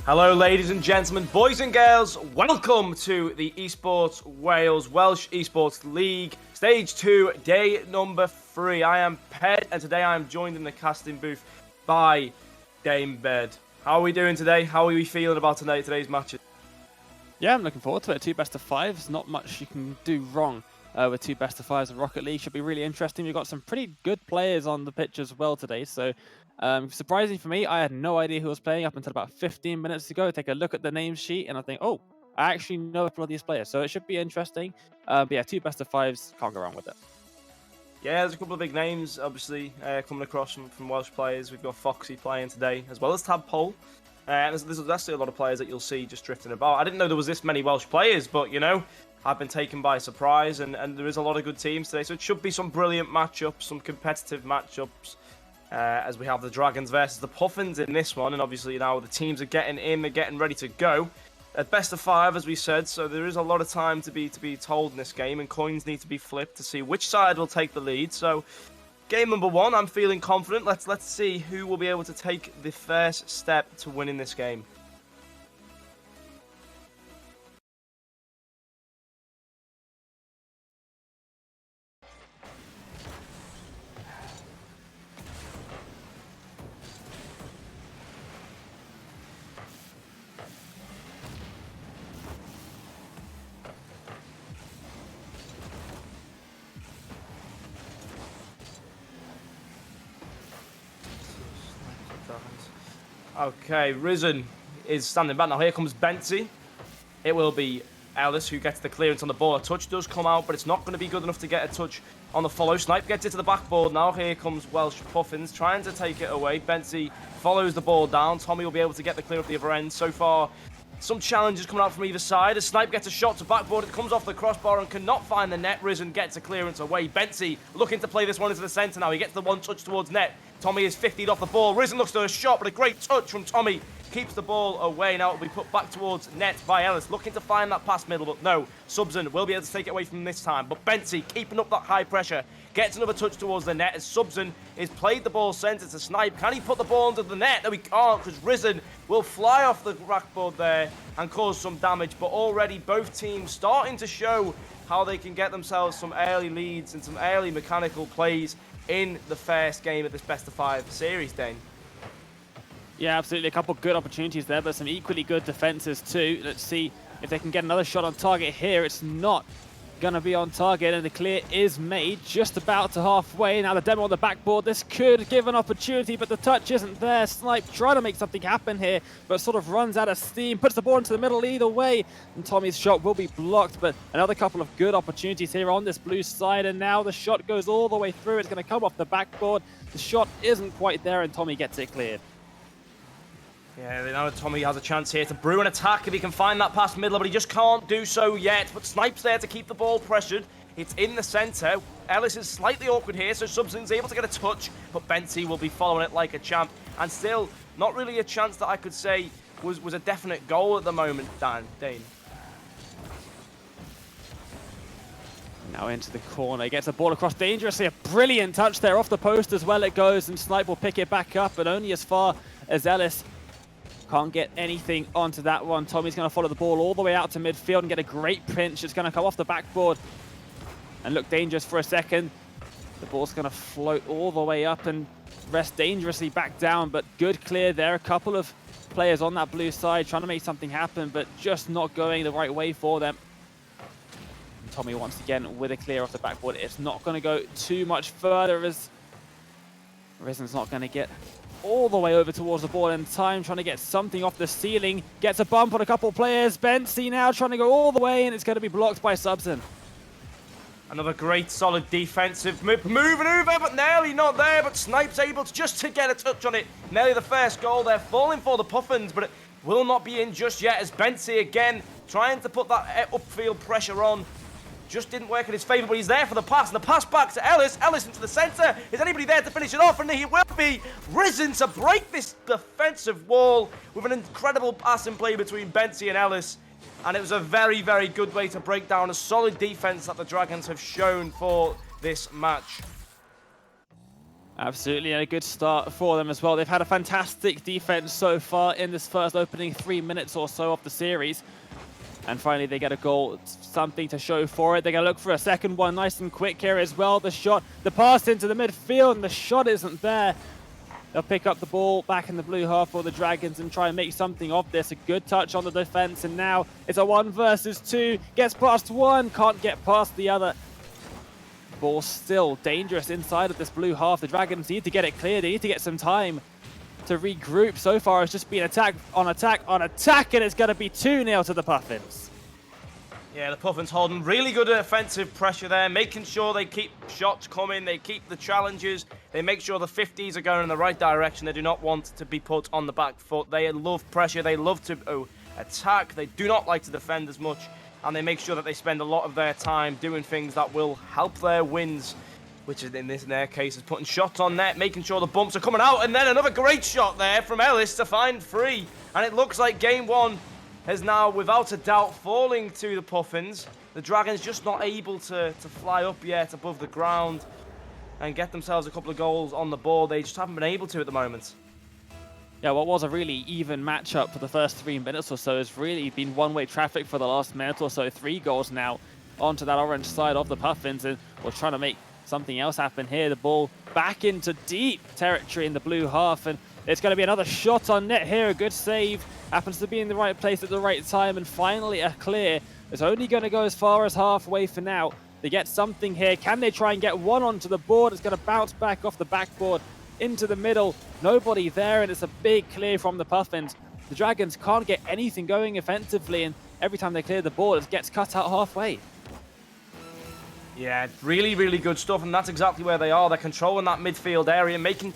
Hello, ladies and gentlemen, boys and girls. Welcome to the Esports Wales Welsh Esports League, Stage 2, day number 3. I am Ped, and today I am joined in the casting booth by Dane Baird. How are we doing today? How are we feeling about today's matches? Yeah, I'm looking forward to it. 2 best-of-5s. Not much you can do wrong with 2 best-of-5s in Rocket League. Should be really interesting. We've got some pretty good players on the pitch as well today. So, surprising for me, I had no idea who was playing up until about 15 minutes ago. Take a look at the name sheet, and I think, oh, I actually know a couple of these players. So it should be interesting. But yeah, 2 best-of-5s. Can't go wrong with it. Yeah, there's a couple of big names, obviously, coming across from Welsh players. We've got Foxy playing today, as well as Tadpole. There's actually a lot of players that you'll see just drifting about. I didn't know there was this many Welsh players, but, you know, I've been taken by surprise, and there is a lot of good teams today. So it should be some brilliant matchups, some competitive matchups, as we have the Dragons versus the Puffins in this one. And obviously now the teams are getting in, they're getting ready to go. At best of 5, as we said, so there is a lot of time to be told in this game, and coins need to be flipped to see which side will take the lead. So game number 1, I'm feeling confident. Let's see who will be able to take the first step to winning this game. Okay, Risen is standing back. Now here comes Benty. It will be Ellis who gets the clearance on the ball. A touch does come out, but it's not going to be good enough to get a touch on the follow. Snipe gets it to the backboard. Now here comes Welsh Puffins trying to take it away. Benty follows the ball down. Tommy will be able to get the clear at the other end. So far, some challenges coming out from either side. As Snipe gets a shot to backboard, it comes off the crossbar and cannot find the net. Risen gets a clearance away. Benty looking to play this one into the centre now. He gets the one touch towards net. Tommy is 50'd off the ball. Risen looks to a shot, but a great touch from Tommy. Keeps the ball away. Now it will be put back towards net by Ellis. Looking to find that pass middle, but no. Subson will be able to take it away from this time. But Benty keeping up that high pressure. Gets another touch towards the net as Subson is played the ball centre to Snipe. Can he put the ball under the net? No, he can't, because Risen will fly off the backboard there and cause some damage. But already both teams starting to show how they can get themselves some early leads and some early mechanical plays in the first game of this best-of-5 series, Dane. Yeah, absolutely. A couple of good opportunities there, but some equally good defenses too. Let's see if they can get another shot on target here. It's not going to be on target, and the clear is made just about to halfway. Now the demo on the backboard. This could give an opportunity, but the touch isn't there. Snipe trying to make something happen here, but sort of runs out of steam. Puts the ball into the middle either way, and Tommy's shot will be blocked, but another couple of good opportunities here on this blue side, and now the shot goes all the way through. It's going to come off the backboard. The shot isn't quite there, and Tommy gets it cleared. Yeah, they know Tommy has a chance here to brew an attack if he can find that pass middle, but he just can't do so yet. But Snipe's there to keep the ball pressured. It's in the centre. Ellis is slightly awkward here, so Subson's able to get a touch, but Benty will be following it like a champ. And still, not really a chance that I could say was a definite goal at the moment, Dane. Now into the corner, he gets the ball across dangerously. A brilliant touch there off the post as well it goes, and Snipe will pick it back up, but only as far as Ellis. Can't get anything onto that one. Tommy's going to follow the ball all the way out to midfield and get a great pinch. It's going to come off the backboard and look dangerous for a second. The ball's going to float all the way up and rest dangerously back down, but good clear there. A couple of players on that blue side trying to make something happen, but just not going the right way for them. And Tommy once again with a clear off the backboard. It's not going to go too much further as Risen's not going to get all the way over towards the ball in time, trying to get something off the ceiling. Gets a bump on a couple of players. Benty now trying to go all the way, and it's going to be blocked by Subson. Another great solid defensive move maneuver, but nearly not there. But Snipe's able to get a touch on it. Nearly the first goal. They're falling for the Puffins, but it will not be in just yet as Benty again trying to put that upfield pressure on. Just didn't work in his favour, but he's there for the pass. And the pass back to Ellis. Ellis into the centre. Is anybody there to finish it off? And he will be. Risen to break this defensive wall with an incredible passing play between Benty and Ellis. And it was a very, very good way to break down a solid defence that the Dragons have shown for this match. Absolutely, and a good start for them as well. They've had a fantastic defense so far in this first opening 3 minutes or so of the series. And finally, they get a goal, something to show for it. They're going to look for a second one, nice and quick here as well. The shot, the pass into the midfield, and the shot isn't there. They'll pick up the ball back in the blue half for the Dragons and try and make something of this. A good touch on the defense, and now it's a 1 versus 2. Gets past one, can't get past the other. Ball still dangerous inside of this blue half. The Dragons need to get it clear. They need to get some time to regroup. So far, it's just been attack on attack on attack, and it's going to be 2-0 to the Puffins. Yeah, the Puffins holding really good offensive pressure there, making sure they keep shots coming, they keep the challenges, they make sure the 50s are going in the right direction. They do not want to be put on the back foot. They love pressure, they love to attack, they do not like to defend as much, and they make sure that they spend a lot of their time doing things that will help their wins, which is in their case is putting shots on net, making sure the bumps are coming out, and then another great shot there from Ellis to find free. And it looks like game one is now, without a doubt, falling to the Puffins. The Dragons just not able to fly up yet above the ground and get themselves a couple of goals on the board. They just haven't been able to at the moment. Yeah, what was a really even matchup for the first 3 minutes or so has really been one-way traffic for the last minute or so. 3 goals now onto that orange side of the Puffins, and we're trying to make something else happen here. The ball back into deep territory in the blue half, and it's going to be another shot on net here. A good save. Happens to be in the right place at the right time, and finally a clear. It's only going to go as far as halfway for now. They get something here. Can they try and get one onto the board? It's going to bounce back off the backboard into the middle. Nobody there, and it's a big clear from the Puffins. The Dragons can't get anything going offensively, and every time they clear the ball, it gets cut out halfway. Yeah, really, really good stuff, and that's exactly where they are. They're controlling that midfield area, making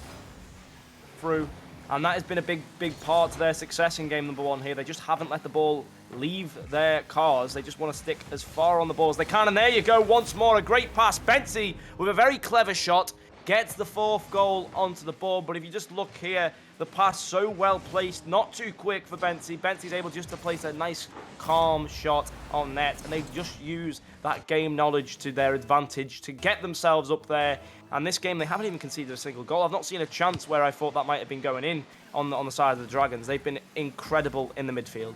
through, and that has been a big part to their success in game number 1 here. They just haven't let the ball leave their cars. They just want to stick as far on the ball as they can, and there you go once more. A great pass. Benty with a very clever shot gets the 4th goal onto the board, but if you just look here, the pass so well placed, not too quick for Benty. Benty's able just to place a nice, calm shot on net, and they just use that game knowledge to their advantage to get themselves up there. And this game, they haven't even conceded a single goal. I've not seen a chance where I thought that might have been going in on the side of the Dragons. They've been incredible in the midfield.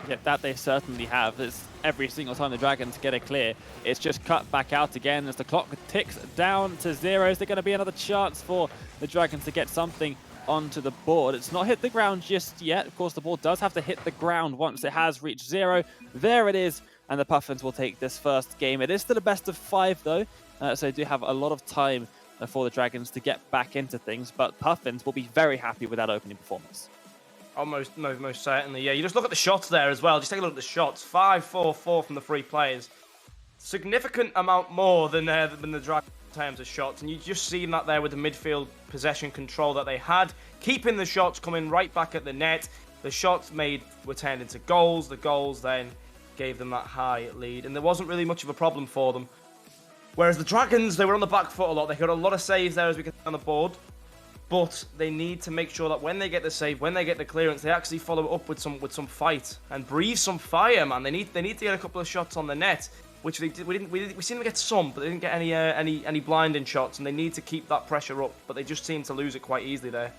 Yeah, that they certainly have. It's every single time the Dragons get it clear, it's just cut back out again as the clock ticks down to 0. Is there going to be another chance for the Dragons to get something onto the board? It's not hit the ground just yet. Of course, the ball does have to hit the ground once it has reached 0. There it is, and the Puffins will take this first game. It is still a best of 5, though, so they do have a lot of time for the Dragons to get back into things, but Puffins will be very happy with that opening performance. Most certainly, yeah. You just look at the shots there as well. Just take a look at the shots. 5-4-4 from the 3 players. Significant amount more than the Dragons in terms of shots. And you just seen that there with the midfield possession control that they had. Keeping the shots coming right back at the net. The shots made were turned into goals. The goals then gave them that high lead. And there wasn't really much of a problem for them. Whereas the Dragons, they were on the back foot a lot. They got a lot of saves there as we can see on the board. But they need to make sure that when they get the save, when they get the clearance, they actually follow it up with some fight and breathe some fire, man. They need to get a couple of shots on the net, which they did. We seem to get some, but they didn't get any blinding shots, and they need to keep that pressure up. But they just seem to lose it quite easily there.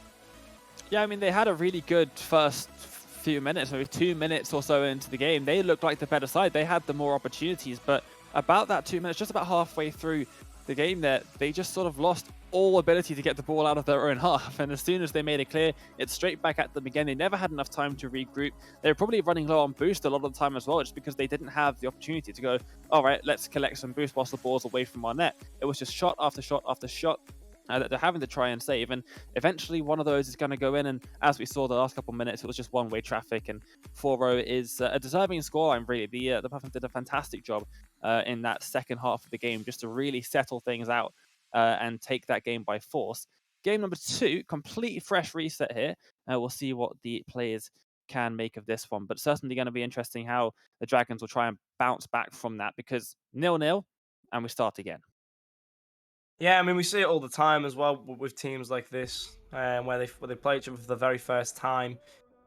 Yeah, I mean, they had a really good first few minutes, maybe 2 minutes or so into the game. They looked like the better side. They had the more opportunities, but about that 2 minutes, just about halfway through the game there, they just sort of lost all ability to get the ball out of their own half, and as soon as they made it clear, it's straight back at them again. They never had enough time to regroup. They were probably running low on boost a lot of the time as well, just because they didn't have the opportunity to go, all right, let's collect some boost whilst the ball's away from our net. It was just shot after shot after shot that they're having to try and save, and eventually one of those is going to go in, and as we saw the last couple of minutes, it was just one-way traffic, and 4-0 is a deserving scoreline, really. The Puffins did a fantastic job in that second half of the game just to really settle things out and take that game by force. Game number 2, complete fresh reset here. We'll see what the players can make of this one, but certainly going to be interesting how the Dragons will try and bounce back from that, because 0-0 and we start again. Yeah, I mean, we see it all the time as well with teams like this, where they play each other for the very first time.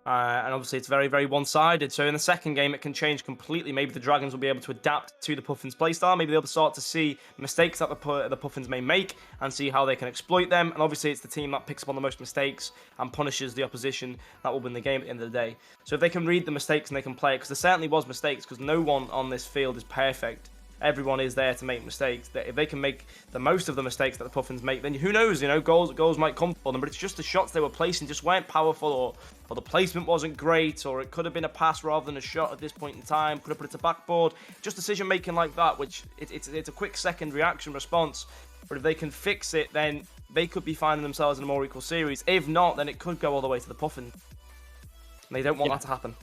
And obviously it's very, very one-sided. So in the second game, it can change completely. Maybe the Dragons will be able to adapt to the Puffins playstyle. Maybe they'll start to see mistakes that the Puffins may make and see how they can exploit them. And obviously it's the team that picks up on the most mistakes and punishes the opposition that will win the game at the end of the day. So if they can read the mistakes and they can play it, because there certainly was mistakes, because no one on this field is perfect. Everyone is there to make mistakes. If they can make the most of the mistakes that the Puffins make, then who knows, goals might come for them. But it's just the shots they were placing just weren't powerful, or the placement wasn't great, or it could have been a pass rather than a shot at this point in time. Could have put it to backboard. Just decision making like that, which it's a quick second reaction response. But if they can fix it, then they could be finding themselves in a more equal series. If not, then it could go all the way to the Puffins. And they don't want that to happen.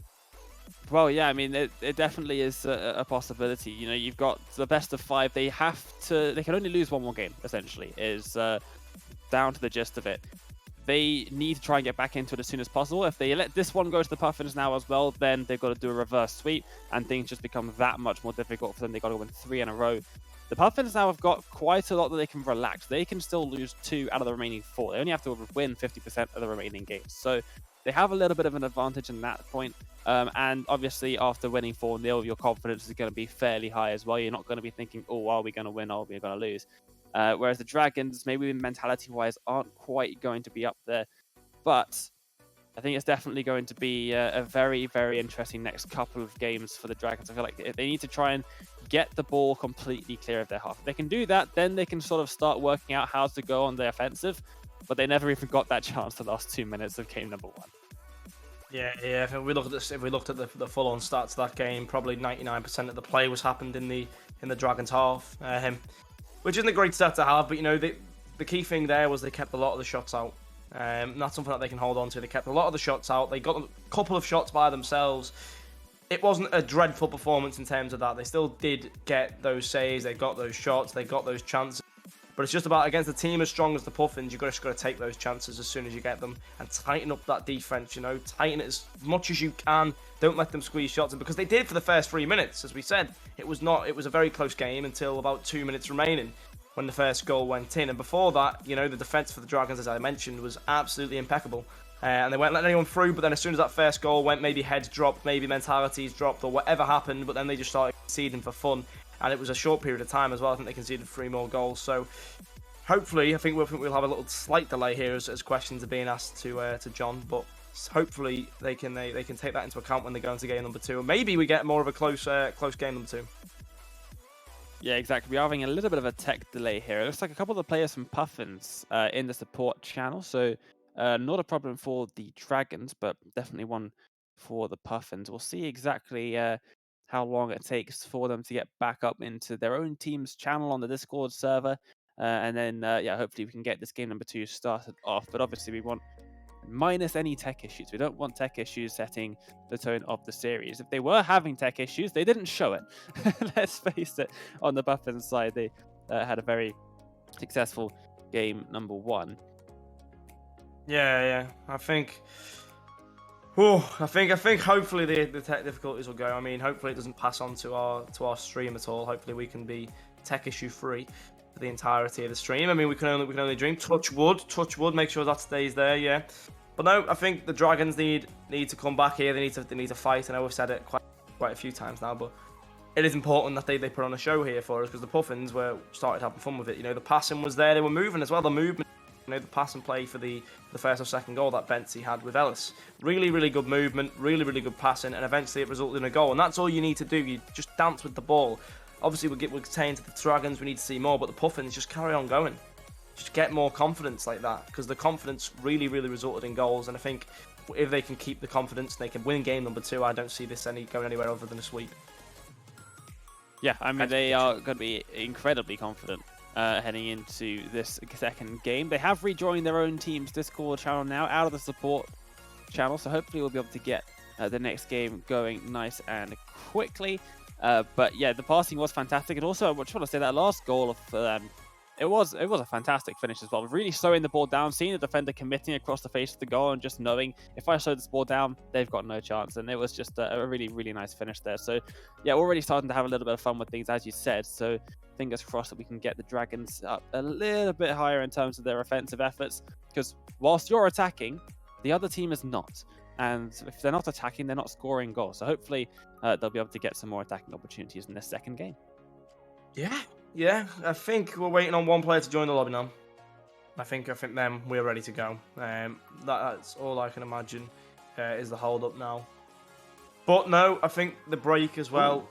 Well, yeah, I mean, it definitely is a possibility. You know, you've got the best of 5. They can only lose one more game, essentially, is down to the gist of it. They need to try and get back into it as soon as possible. If they let this one go to the Puffins now as well, then they've got to do a reverse sweep, and things just become that much more difficult for them. They've got to win 3 in a row. The Puffins now have got quite a lot that they can relax. They can still lose 2 out of the remaining 4. They only have to win 50% of the remaining games. So they have a little bit of an advantage in that point. And obviously, after winning 4-0, your confidence is going to be fairly high as well. You're not going to be thinking, oh, are we going to win or are we going to lose? Whereas the Dragons, maybe mentality-wise, aren't quite going to be up there. But I think it's definitely going to be a very, very interesting next couple of games for the Dragons. I feel like they need to try and get the ball completely clear of their half. If they can do that, then they can sort of start working out how to go on the offensive. But they never even got that chance the last 2 minutes of game number 1. Yeah. If we look at this, if we looked at the full-on stats of that game, probably 99% of the play was happened in the Dragons' half, which isn't a great stat to have. But the key thing there was they kept a lot of the shots out. That's something that they can hold on to. They kept a lot of the shots out. They got a couple of shots by themselves. It wasn't a dreadful performance in terms of that. They still did get those saves. They got those shots. They got those chances. But it's just about, against a team as strong as the Puffins, you've just got to take those chances as soon as you get them and tighten up that defense, tighten it as much as you can. Don't let them squeeze shots in, because they did for the first 3 minutes. As we said, it was a very close game until about 2 minutes remaining when the first goal went in. And before that, the defense for the Dragons, as I mentioned, was absolutely impeccable. And they weren't letting anyone through, but then as soon as that first goal went, maybe heads dropped, maybe mentalities dropped, or whatever happened, but then they just started conceding for fun. And it was a short period of time as well. I think they conceded 3 more goals. So hopefully, I think we'll have a little slight delay here as questions are being asked to John. But hopefully they can take that into account when they go into game number 2. And maybe we get more of a close game number 2. Yeah, exactly. We're having a little bit of a tech delay here. It looks like a couple of the players from Puffins in the support channel. So not a problem for the Dragons, but definitely one for the Puffins. We'll see exactly how long it takes for them to get back up into their own team's channel on the Discord server. And then, hopefully we can get this game number 2 started off. But obviously we want minus any tech issues. We don't want tech issues setting the tone of the series. If they were having tech issues, they didn't show it. Let's face it, on the Puffins side, they had a very successful game number 1. Yeah. I think hopefully the tech difficulties will go. I mean, hopefully it doesn't pass on to our stream at all. Hopefully we can be tech issue free for the entirety of the stream. I mean, we can only dream. Touch wood. Make sure that stays there. Yeah. But no, I think the Dragons need to come back here. They need to fight. I know we've said it quite a few times now, but it is important that they put on a show here for us, because the Puffins started having fun with it. The passing was there. They were moving as well. The movement. The pass and play for the first or second goal that Bentley had with Ellis. Really, really good movement, really, really good passing, and eventually it resulted in a goal. And that's all you need to do. You just dance with the ball. Obviously, we're saying to the Dragons we need to see more, but the Puffins just carry on going. Just get more confidence like that, because the confidence really, really resulted in goals. And I think if they can keep the confidence, they can win game number 2. I don't see this going anywhere other than a sweep. Yeah, I mean, they are going to be incredibly confident heading into this second game. They have rejoined their own team's Discord channel now, out of the support channel, so hopefully we'll be able to get the next game going nice and quickly. But yeah, the passing was fantastic, and also I just want to say that last goal of it was a fantastic finish as well. Really slowing the ball down, seeing the defender committing across the face of the goal, and just knowing if I slow this ball down, they've got no chance. And it was just a really, really nice finish there. So yeah, already starting to have a little bit of fun with things, as you said. So fingers crossed that we can get the Dragons up a little bit higher in terms of their offensive efforts, because whilst you're attacking, the other team is not. and if they're not attacking, they're not scoring goals. So hopefully they'll be able to get some more attacking opportunities in this second game. Yeah. I think we're waiting on one player to join the lobby now. I think then we're ready to go. That's all I can imagine is the hold up now. But no, I think the break as well. Ooh.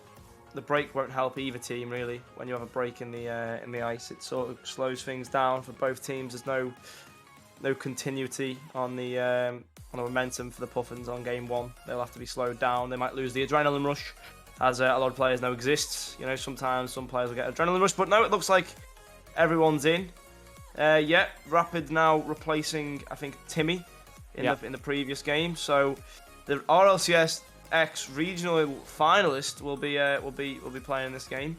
The break won't help either team really. When you have a break in the ice, it sort of slows things down for both teams. There's no continuity on the momentum for the Puffins on game one. They'll have to be slowed down. They might lose the adrenaline rush, as a lot of players know exists. You know, sometimes some players will get adrenaline rush, but no, it looks like everyone's in. Yeah, Rapid now replacing, I think, Timmy in the previous game. So the RLCS X regional finalist will be playing this game.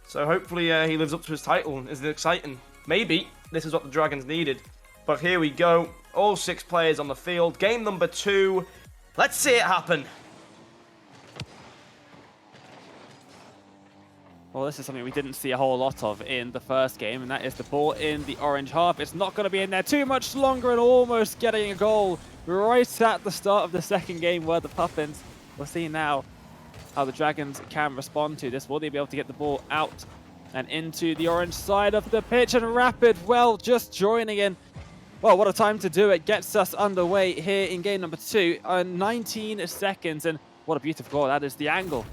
So hopefully he lives up to his title. Isn't it exciting? Maybe this is what the Dragons needed. But here we go. All 6 players on the field. Game number 2. Let's see it happen. Well, this is something we didn't see a whole lot of in the first game, and that is the ball in the orange half. It's not going to be in there too much longer, and almost getting a goal right at the start of the second game where the Puffins. We'll see now how the Dragons can respond to this. Will they be able to get the ball out and into the orange side of the pitch? And Rapid, well, just joining in. Well, what a time to do it. Gets us underway here in game number 2. 19 seconds, and what a beautiful goal. That is the angle.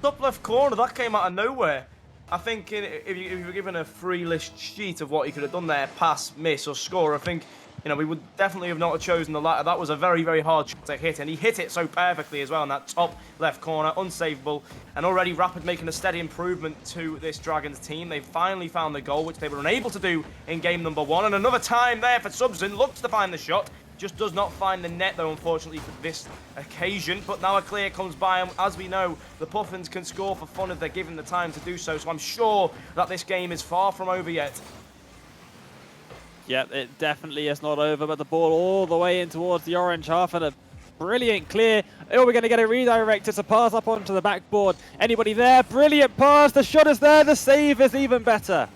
Top left corner, that came out of nowhere. I think if you were given a free list sheet of what he could have done there, pass, miss, or score, I think, you know, we would definitely have not chosen the latter. That was a very, very hard shot to hit, and he hit it so perfectly as well in that top left corner, unsavable. And already Rapid making a steady improvement to this Dragons team. They finally found the goal, which they were unable to do in game number 1. And another time there for Subson, looks to find the shot. Just does not find the net, though, unfortunately, for this occasion. But now a clear comes by, and as we know, the Puffins can score for fun if they're given the time to do so. So I'm sure that this game is far from over yet. Yep, it definitely is not over, but the ball all the way in towards the orange half, and a brilliant clear. Oh, we're going to get a redirect. It's a pass up onto the backboard. Anybody there? Brilliant pass. The shot is there. The save is even better.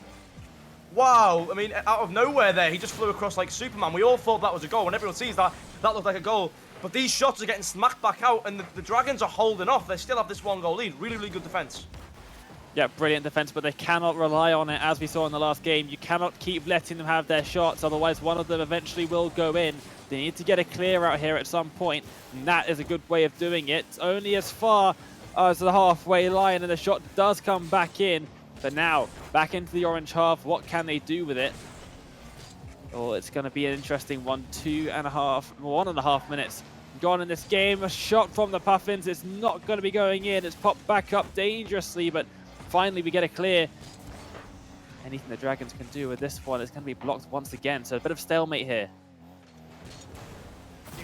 Wow, I mean, out of nowhere there, he just flew across like Superman. We all thought that was a goal. When everyone sees that, that looked like a goal. But these shots are getting smacked back out, and the Dragons are holding off. They still have this 1-goal lead. Really, really good defense. Yeah, brilliant defense, but they cannot rely on it, as we saw in the last game. You cannot keep letting them have their shots, otherwise one of them eventually will go in. They need to get a clear out here at some point, and that is a good way of doing it. It's only as far as the halfway line, and the shot does come back in. But now, back into the orange half, what can they do with it? Oh, it's going to be an interesting one. 1.5 minutes gone in this game. A shot from the Puffins. It's not going to be going in. It's popped back up dangerously, but finally we get a clear. Anything the Dragons can do with this one is going to be blocked once again. So a bit of stalemate here.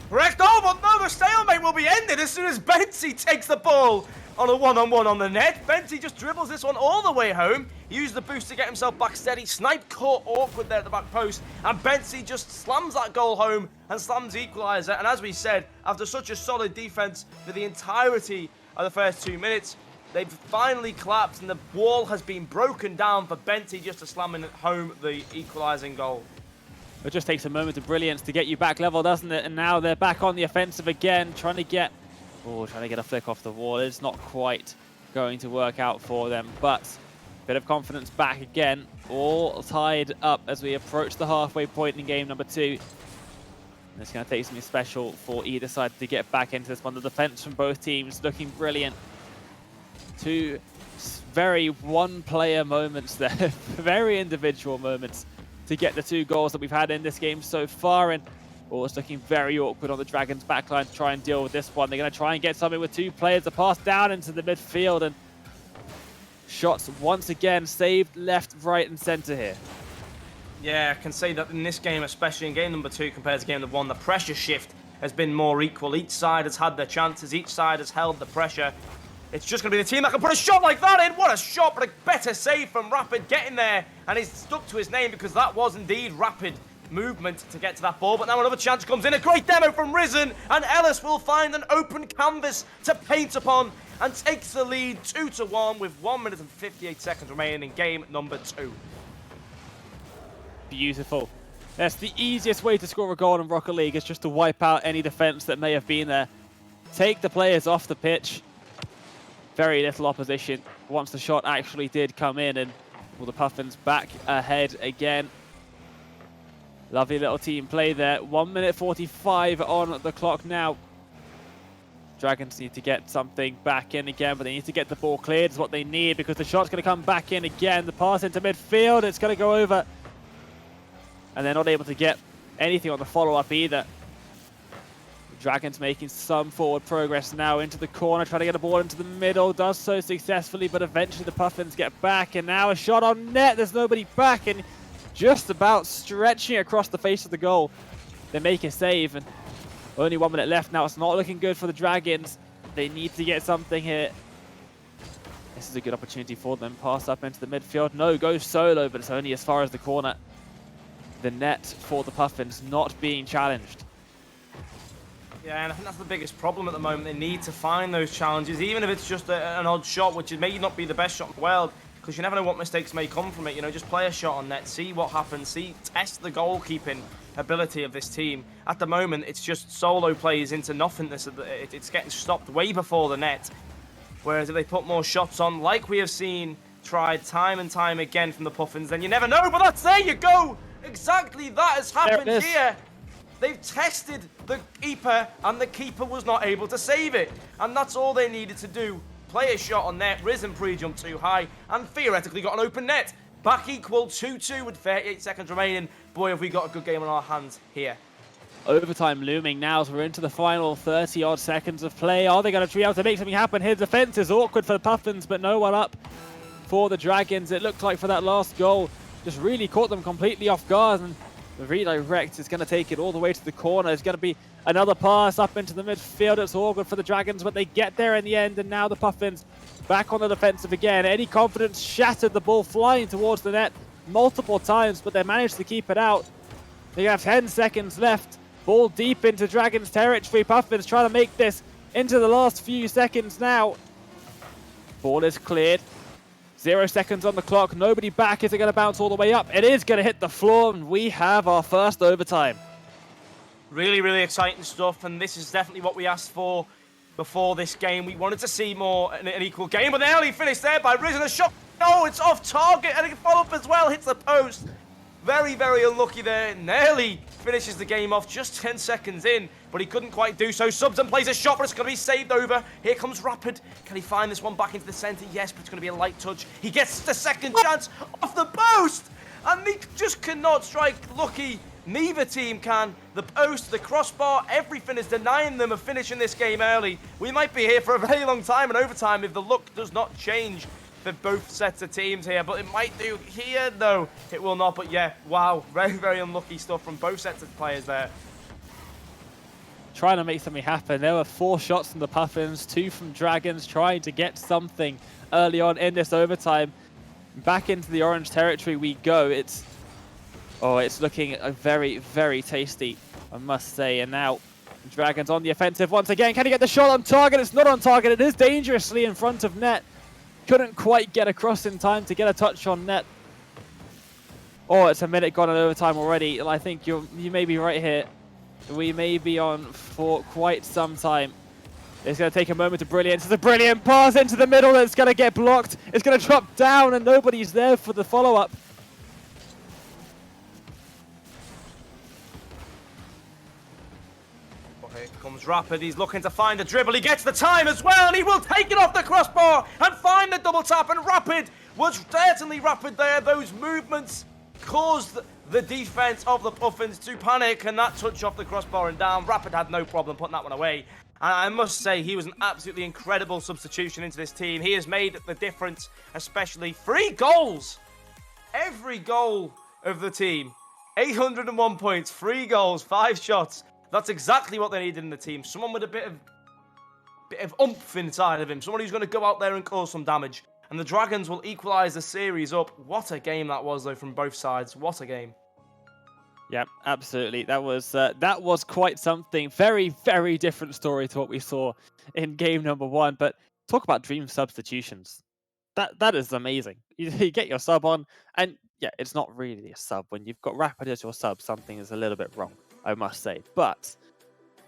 Correct. Oh, but no, the stalemate will be ended as soon as Benty takes the ball on a one-on-one on the net. Benty just dribbles this one all the way home. He used the boost to get himself back steady. Snipe caught awkward there at the back post. And Benty just slams that goal home and slams the equaliser. And as we said, after such a solid defence for the entirety of the first 2 minutes, they've finally collapsed and the wall has been broken down for Benty just to slam in home the equalising goal. It just takes a moment of brilliance to get you back level, doesn't it? And now they're back on the offensive again, trying to get a flick off the wall. It's not quite going to work out for them, but a bit of confidence back again. All tied up as we approach the halfway point in game number 2. And it's going to take something special for either side to get back into this one. The defense from both teams looking brilliant. 2 very one-player moments there, very individual moments to get the 2 goals that we've had in this game so far. And it's looking very awkward on the Dragons' backline to try and deal with this one. They're going to try and get something with 2 players. The pass down into the midfield, and shots once again saved left, right, and centre here. Yeah, I can say that in this game, especially in game number 2 compared to game number 1, the pressure shift has been more equal. Each side has had their chances. Each side has held the pressure. It's just going to be the team that can put a shot like that in. What a shot, but a better save from Rapid getting there. And he's stuck to his name because that was indeed Rapid movement to get to that ball. But now another chance comes in. A great demo from Risen. And Ellis will find an open canvas to paint upon and takes the lead 2-1 with 1 minute and 58 seconds remaining in game number 2. Beautiful. That's the easiest way to score a goal in Rocket League, is just to wipe out any defense that may have been there. Take the players off the pitch. Very little opposition once the shot actually did come in, and well, the Puffins back ahead again. Lovely little team play there. 1 minute 45 on the clock now. Dragons need to get something back in again, but they need to get the ball cleared is what they need, because the shot's going to come back in again. The pass into midfield, it's going to go over. And they're not able to get anything on the follow-up either. Dragons making some forward progress now into the corner, trying to get a ball into the middle, does so successfully, but eventually the Puffins get back, and now a shot on net. There's nobody back, and just about stretching across the face of the goal. They make a save, and only 1 minute left now. It's not looking good for the Dragons. They need to get something here. This is a good opportunity for them. Pass up into the midfield. No, goes solo, but it's only as far as the corner. The net for the Puffins not being challenged. Yeah, and I think that's the biggest problem at the moment. They need to find those challenges, even if it's just an odd shot, which may not be the best shot in the world, because you never know what mistakes may come from it. You know, just play a shot on net, see what happens, test the goalkeeping ability of this team. At the moment, it's just solo plays into nothingness. It's getting stopped way before the net. Whereas if they put more shots on, like we have seen tried time and time again from the Puffins, then you never know. But there you go. Exactly that has happened here. They've tested the keeper, and the keeper was not able to save it. And that's all they needed to do. Play a shot on net, risen pre-jump too high, and theoretically got an open net. Back equal 2-2 with 38 seconds remaining. Boy, have we got a good game on our hands here. Overtime looming now as we're into the final 30-odd seconds of play. Are they going to be able to make something happen here? Defense is awkward for the Puffins, but no one up for the Dragons. It looked like for that last goal, just really caught them completely off guard, and the redirect is going to take it all the way to the corner. It's going to be another pass up into the midfield. It's all good for the Dragons, but they get there in the end, and now the Puffins back on the defensive again. Any confidence shattered, the ball flying towards the net multiple times, but they managed to keep it out. They have 10 seconds left. Ball deep into Dragons territory. Puffins trying to make this into the last few seconds now. Ball is cleared. 0 seconds on the clock. Nobody back. Is it going to bounce all the way up? It is going to hit the floor, and we have our first overtime. Really, really exciting stuff, and this is definitely what we asked for before this game. We wanted to see more an equal game, but they only finished there by Risen. A shot. No, it's off target, and a follow-up as well. Hits the post. Very, very unlucky there. Nearly finishes the game off just 10 seconds in, but he couldn't quite do so. Subs and plays a shot, but it's going to be saved over. Here comes Rapid. Can he find this one back into the center? Yes, but it's going to be a light touch. He gets the second chance off the post, and they just cannot strike lucky. Neither team can. The post, the crossbar, everything is denying them a finish in this game early. We might be here for a very long time in overtime if the luck does not change for both sets of teams here, but it might do here. No, it will not. But yeah, wow, very, very unlucky stuff from both sets of players there. Trying to make something happen. There were 4 shots from the Puffins, 2 from Dragons, trying to get something early on in this overtime. Back into the orange territory we go. It's looking very, very tasty, I must say. And now Dragons on the offensive once again. Can he get the shot on target? It's not on target. It is dangerously in front of net. Couldn't quite get across in time to get a touch on net. Oh, it's a minute gone in overtime already. I think you may be right here. We may be on for quite some time. It's going to take a moment to brilliance. It's a brilliant pass into the middle. It's going to get blocked. It's going to drop down, and nobody's there for the follow-up. Here comes Rapid. He's looking to find a dribble. He gets the time as well, and he will take it off the crossbar and find the double tap. And Rapid was certainly rapid there. Those movements caused the defense of the Puffins to panic, and that touch off the crossbar and down. Rapid had no problem putting that one away. And I must say, he was an absolutely incredible substitution into this team. He has made the difference, especially 3 goals. Every goal of the team. 801 points, 3 goals, 5 shots. That's exactly what they needed in the team. Someone with a bit of oomph inside of him. Someone who's going to go out there and cause some damage. And the Dragons will equalize the series up. What a game that was, though, from both sides. What a game. Yeah, absolutely. That was quite something. Very, very different story to what we saw in game number 1. But talk about dream substitutions. That is amazing. You get your sub on, and yeah, it's not really a sub. When you've got Rapid as your sub, something is a little bit wrong, I must say. But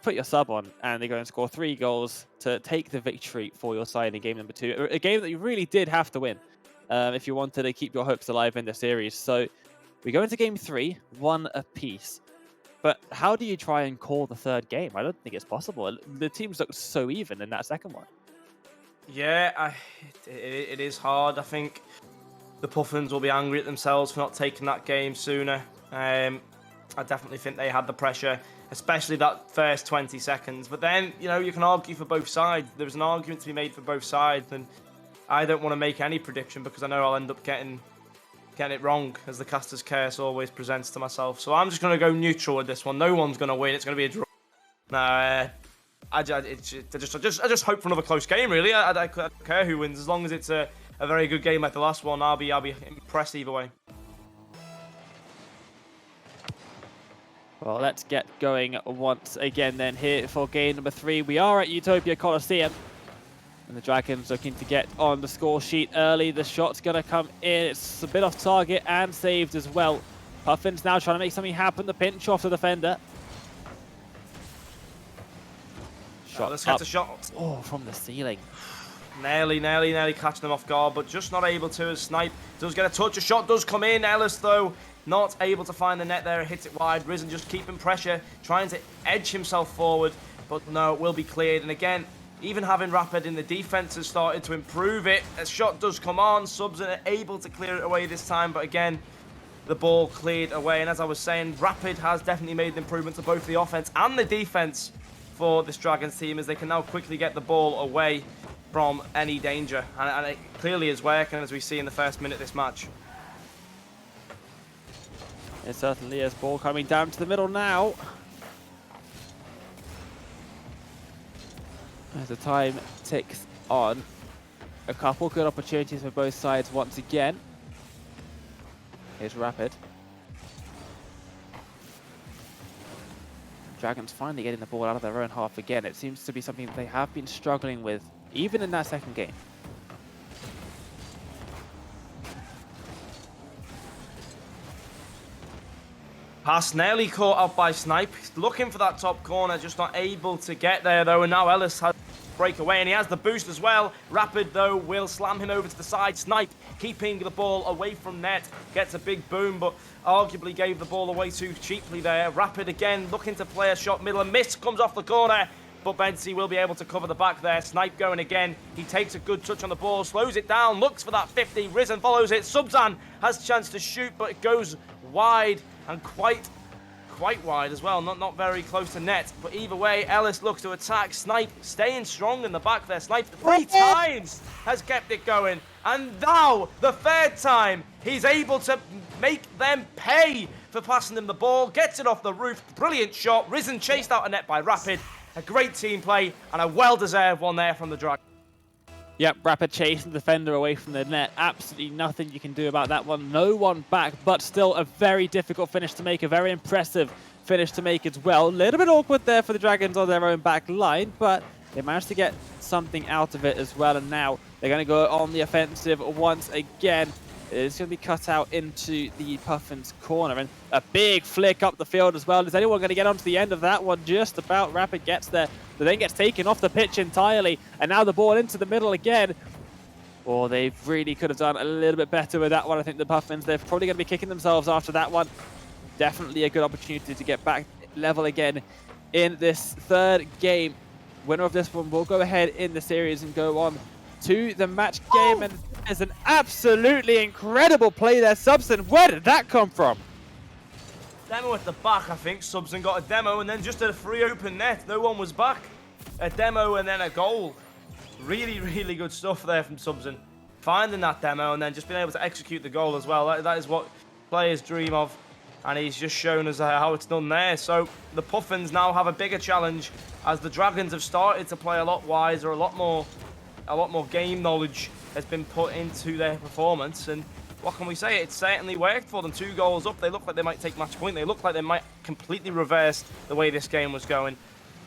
put your sub on and they go and score 3 goals to take the victory for your side in game number 2. A game that you really did have to win if you wanted to keep your hopes alive in the series. So we go into game 3, 1 apiece. But how do you try and call the third game? I don't think it's possible. The teams looked so even in that second one. Yeah, it is hard. I think the Puffins will be angry at themselves for not taking that game sooner. I definitely think they had the pressure, especially that first 20 seconds. But then, you know, you can argue for both sides. There's an argument to be made for both sides, and I don't want to make any prediction because I know I'll end up getting it wrong, as the caster's curse always presents to myself. So I'm just going to go neutral with this one. No one's going to win. It's going to be a draw. Now, I just hope for another close game, really. I don't care who wins, as long as it's a very good game like the last one. I'll be impressed either way. Well, let's get going once again then here for game number 3. We are at Utopia Coliseum. And the Dragons looking to get on the score sheet early. The shot's going to come in. It's a bit off target and saved as well. Puffins now trying to make something happen. The pinch off the defender. Shot Let's get a shot. Oh, from the ceiling. Nearly catching them off guard, but just not able to. As Snipe does get a touch. A shot does come in. Ellis, though, not able to find the net there. Hits it wide. Risen just keeping pressure, trying to edge himself forward. But no, it will be cleared. And again, even having Rapid in the defense has started to improve it. A shot does come on. Subs are able to clear it away this time, but again, the ball cleared away. And as I was saying, Rapid has definitely made an improvement to both the offense and the defense for this Dragons team, as they can now quickly get the ball away from any danger. And it clearly is working, as we see in the first minute of this match. It certainly is. Ball coming down to the middle now. As the time ticks on, a couple good opportunities for both sides once again. Here's Rapid. Dragons finally getting the ball out of their own half again. It seems to be something that they have been struggling with, even in that second game. Pass nearly caught up by Snipe. He's looking for that top corner, just not able to get there, though. And now Ellis has break away, and he has the boost as well. Rapid, though, will slam him over to the side. Snipe keeping the ball away from net. Gets a big boom, but arguably gave the ball away too cheaply there. Rapid again looking to play a shot middle, and miss comes off the corner. But Bensi will be able to cover the back there. Snipe going again. He takes a good touch on the ball, slows it down, looks for that 50. Risen follows it. Subzan has a chance to shoot, but it goes wide, and quite wide as well. Not very close to net. But either way, Ellis looks to attack. Snipe staying strong in the back there. Snipe 3 times has kept it going. And now, the third time, he's able to make them pay for passing them the ball. Gets it off the roof. Brilliant shot. Risen chased out a net by Rapid. A great team play and a well-deserved one there from the Dragons. Yep, Rapid chasing the defender away from the net. Absolutely nothing you can do about that one. No one back, but still a very difficult finish to make. A very impressive finish to make as well. A little bit awkward there for the Dragons on their own back line, but they managed to get something out of it as well. And now they're going to go on the offensive once again. It's going to be cut out into the Puffins corner, and a big flick up the field as well. Is anyone going to get onto the end of that one? Just about. Rapid gets there, but then gets taken off the pitch entirely, and now the ball into the middle again. Or they really could have done a little bit better with that one. I think the Puffins, they're probably going to be kicking themselves after that one. Definitely a good opportunity to get back level again in this third game. Winner of this one will go ahead in the series and go on to the match game. And there's an absolutely incredible play there. Subson, where did that come from? Demo at the back, I think. Subson got a demo and then just a free open net. No one was back. A demo and then a goal. Really, really good stuff there from Subson. Finding that demo and then just being able to execute the goal as well. That is what players dream of. And he's just shown us how it's done there. So the Puffins now have a bigger challenge, as the Dragons have started to play a lot wiser, a lot more game knowledge has been put into their performance. And what can we say? It certainly worked for them. 2 goals up. They look like they might take match point. They look like they might completely reverse the way this game was going.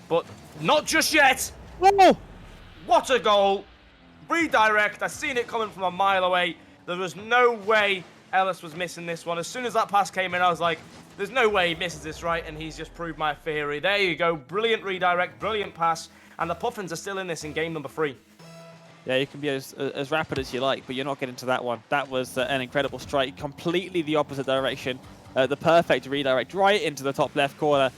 But not just yet. Oh! What a goal. Redirect. I seen it coming from a mile away. There was no way Ellis was missing this one. As soon as that pass came in, I was like, there's no way he misses this, right? And he's just proved my theory. There you go. Brilliant redirect, brilliant pass. And the Puffins are still in this in game number 3. Yeah, you can be as rapid as you like, but you're not getting to that one. That was an incredible strike, completely the opposite direction. The perfect redirect right into the top left corner.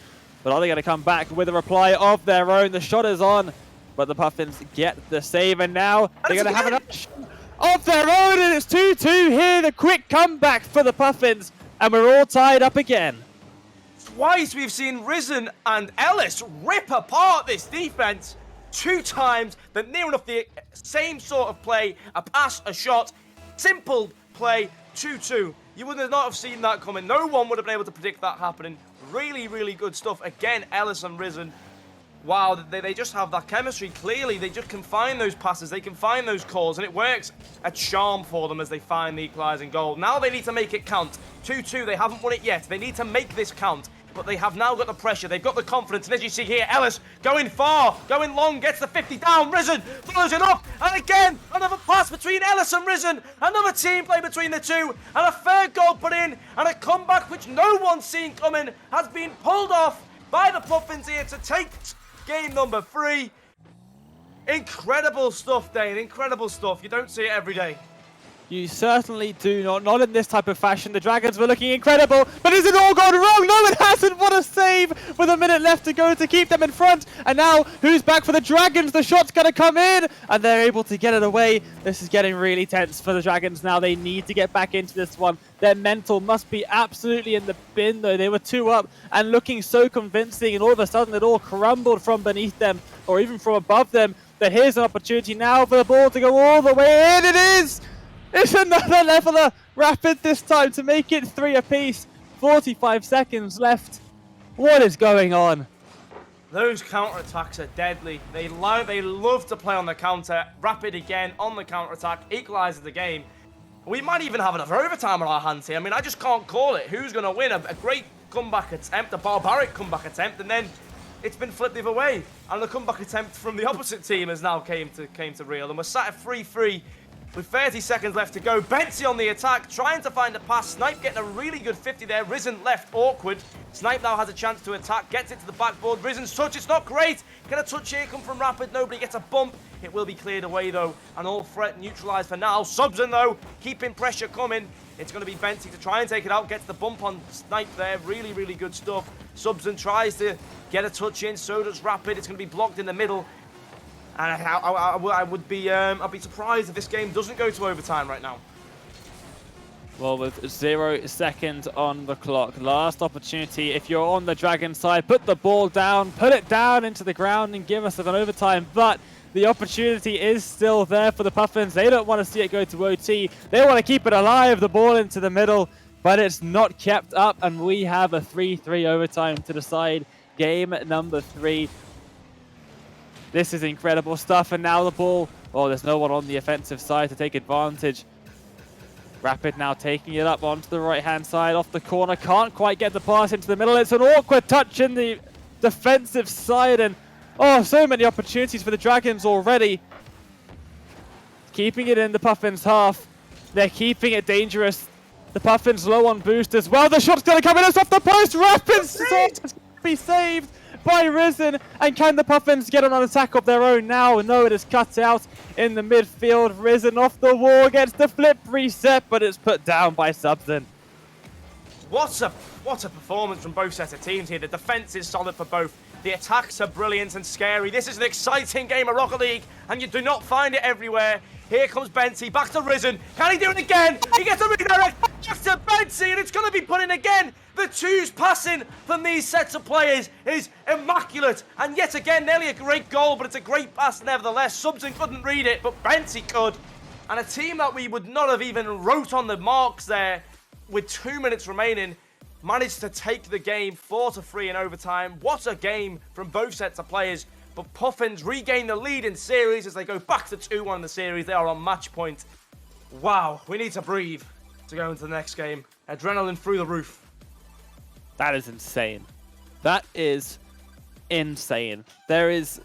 But are they going to come back with a reply of their own? The shot is on, but the Puffins get the save, and now they're going to have another shot of their own, and it's 2-2 here. The quick comeback for the Puffins, and we're all tied up again. Twice we've seen Risen and Ellis rip apart this defense. 2 times, they're near enough the same sort of play, a pass, a shot, simple play, 2-2. You would not have seen that coming. No one would have been able to predict that happening. Really, really good stuff. Again, Ellis and Risen. Wow, they just have that chemistry. Clearly, they just can find those passes. They can find those calls, and it works a charm for them as they find the equalising goal. Now they need to make it count. 2-2, they haven't won it yet. They need to make this count. But they have now got the pressure, they've got the confidence, and as you see here, Ellis going far, going long, gets the 50 down, Risen follows it up, and again, another pass between Ellis and Risen, another team play between the two, and a third goal put in, and a comeback which no one's seen coming has been pulled off by the Puffins here to take game number 3. Incredible stuff, Dane, incredible stuff. You don't see it every day. You certainly do not in this type of fashion. The Dragons were looking incredible, but has it all gone wrong? No, it hasn't. What a save with a minute left to go to keep them in front. And now, who's back for the Dragons? The shot's going to come in, and they're able to get it away. This is getting really tense for the Dragons now. They need to get back into this one. Their mental must be absolutely in the bin, though. They were 2 up and looking so convincing, and all of a sudden it all crumbled from beneath them, or even from above them. But here's an opportunity now for the ball to go all the way in. It is! It's another leveler. Rapid this time to make it 3 apiece. 45 seconds left. What is going on? Those counter-attacks are deadly. They love to play on the counter. Rapid again on the counter-attack. Equalises the game. We might even have another overtime on our hands here. I mean, I just can't call it. Who's going to win? A great comeback attempt, a barbaric comeback attempt, and then it's been flipped the other way. And the comeback attempt from the opposite team has now came to real. And we're sat at 3-3. With 30 seconds left to go, Betsy on the attack, trying to find a pass. Snipe getting a really good 50 there. Risen left, awkward. Snipe now has a chance to attack, gets it to the backboard. Risen's touch, it's not great. Can a touch here come from Rapid? Nobody gets a bump. It will be cleared away though, and all threat neutralised for now. Subson though, keeping pressure coming. It's going to be Betsy to try and take it out. Gets the bump on Snipe there. Really, really good stuff. Subson tries to get a touch in, so does Rapid. It's going to be blocked in the middle. And I'd be surprised if this game doesn't go to overtime right now. Well, with 0 seconds on the clock, last opportunity. If you're on the Dragon side, put the ball down, put it down into the ground and give us an overtime. But the opportunity is still there for the Puffins. They don't want to see it go to OT. They want to keep it alive, the ball into the middle, but it's not kept up. And we have a 3-3 overtime to decide game number 3. This is incredible stuff, and now the ball, oh, there's no one on the offensive side to take advantage. Rapid now taking it up onto the right-hand side, off the corner, can't quite get the pass into the middle. It's an awkward touch in the defensive side, and oh, so many opportunities for the Dragons already. Keeping it in the Puffins' half. They're keeping it dangerous. The Puffins low on boost as well. The shot's going to come in, it's off the post. Rapid's to be saved by Risen, and can the Puffins get on an attack of their own now? No, it is cut out in the midfield. Risen off the wall, gets the flip reset, but it's put down by Subson. What a performance from both sets of teams here. The defense is solid for both. The attacks are brilliant and scary. This is an exciting game of Rocket League, and you do not find it everywhere. Here comes Bensy, back to Risen. Can he do it again? He gets a redirect, back to Bensy, and it's going to be put in again. The twos passing from these sets of players is immaculate. And yet again, nearly a great goal, but it's a great pass nevertheless. Subson couldn't read it, but Bensy could. And a team that we would not have even wrote on the marks there with 2 minutes remaining managed to take the game 4-3 in overtime. What a game from both sets of players. But Puffins regain the lead in series as they go back to 2-1 in the series. They are on match point. Wow, we need to breathe to go into the next game. Adrenaline through the roof. That is insane. That is insane. There is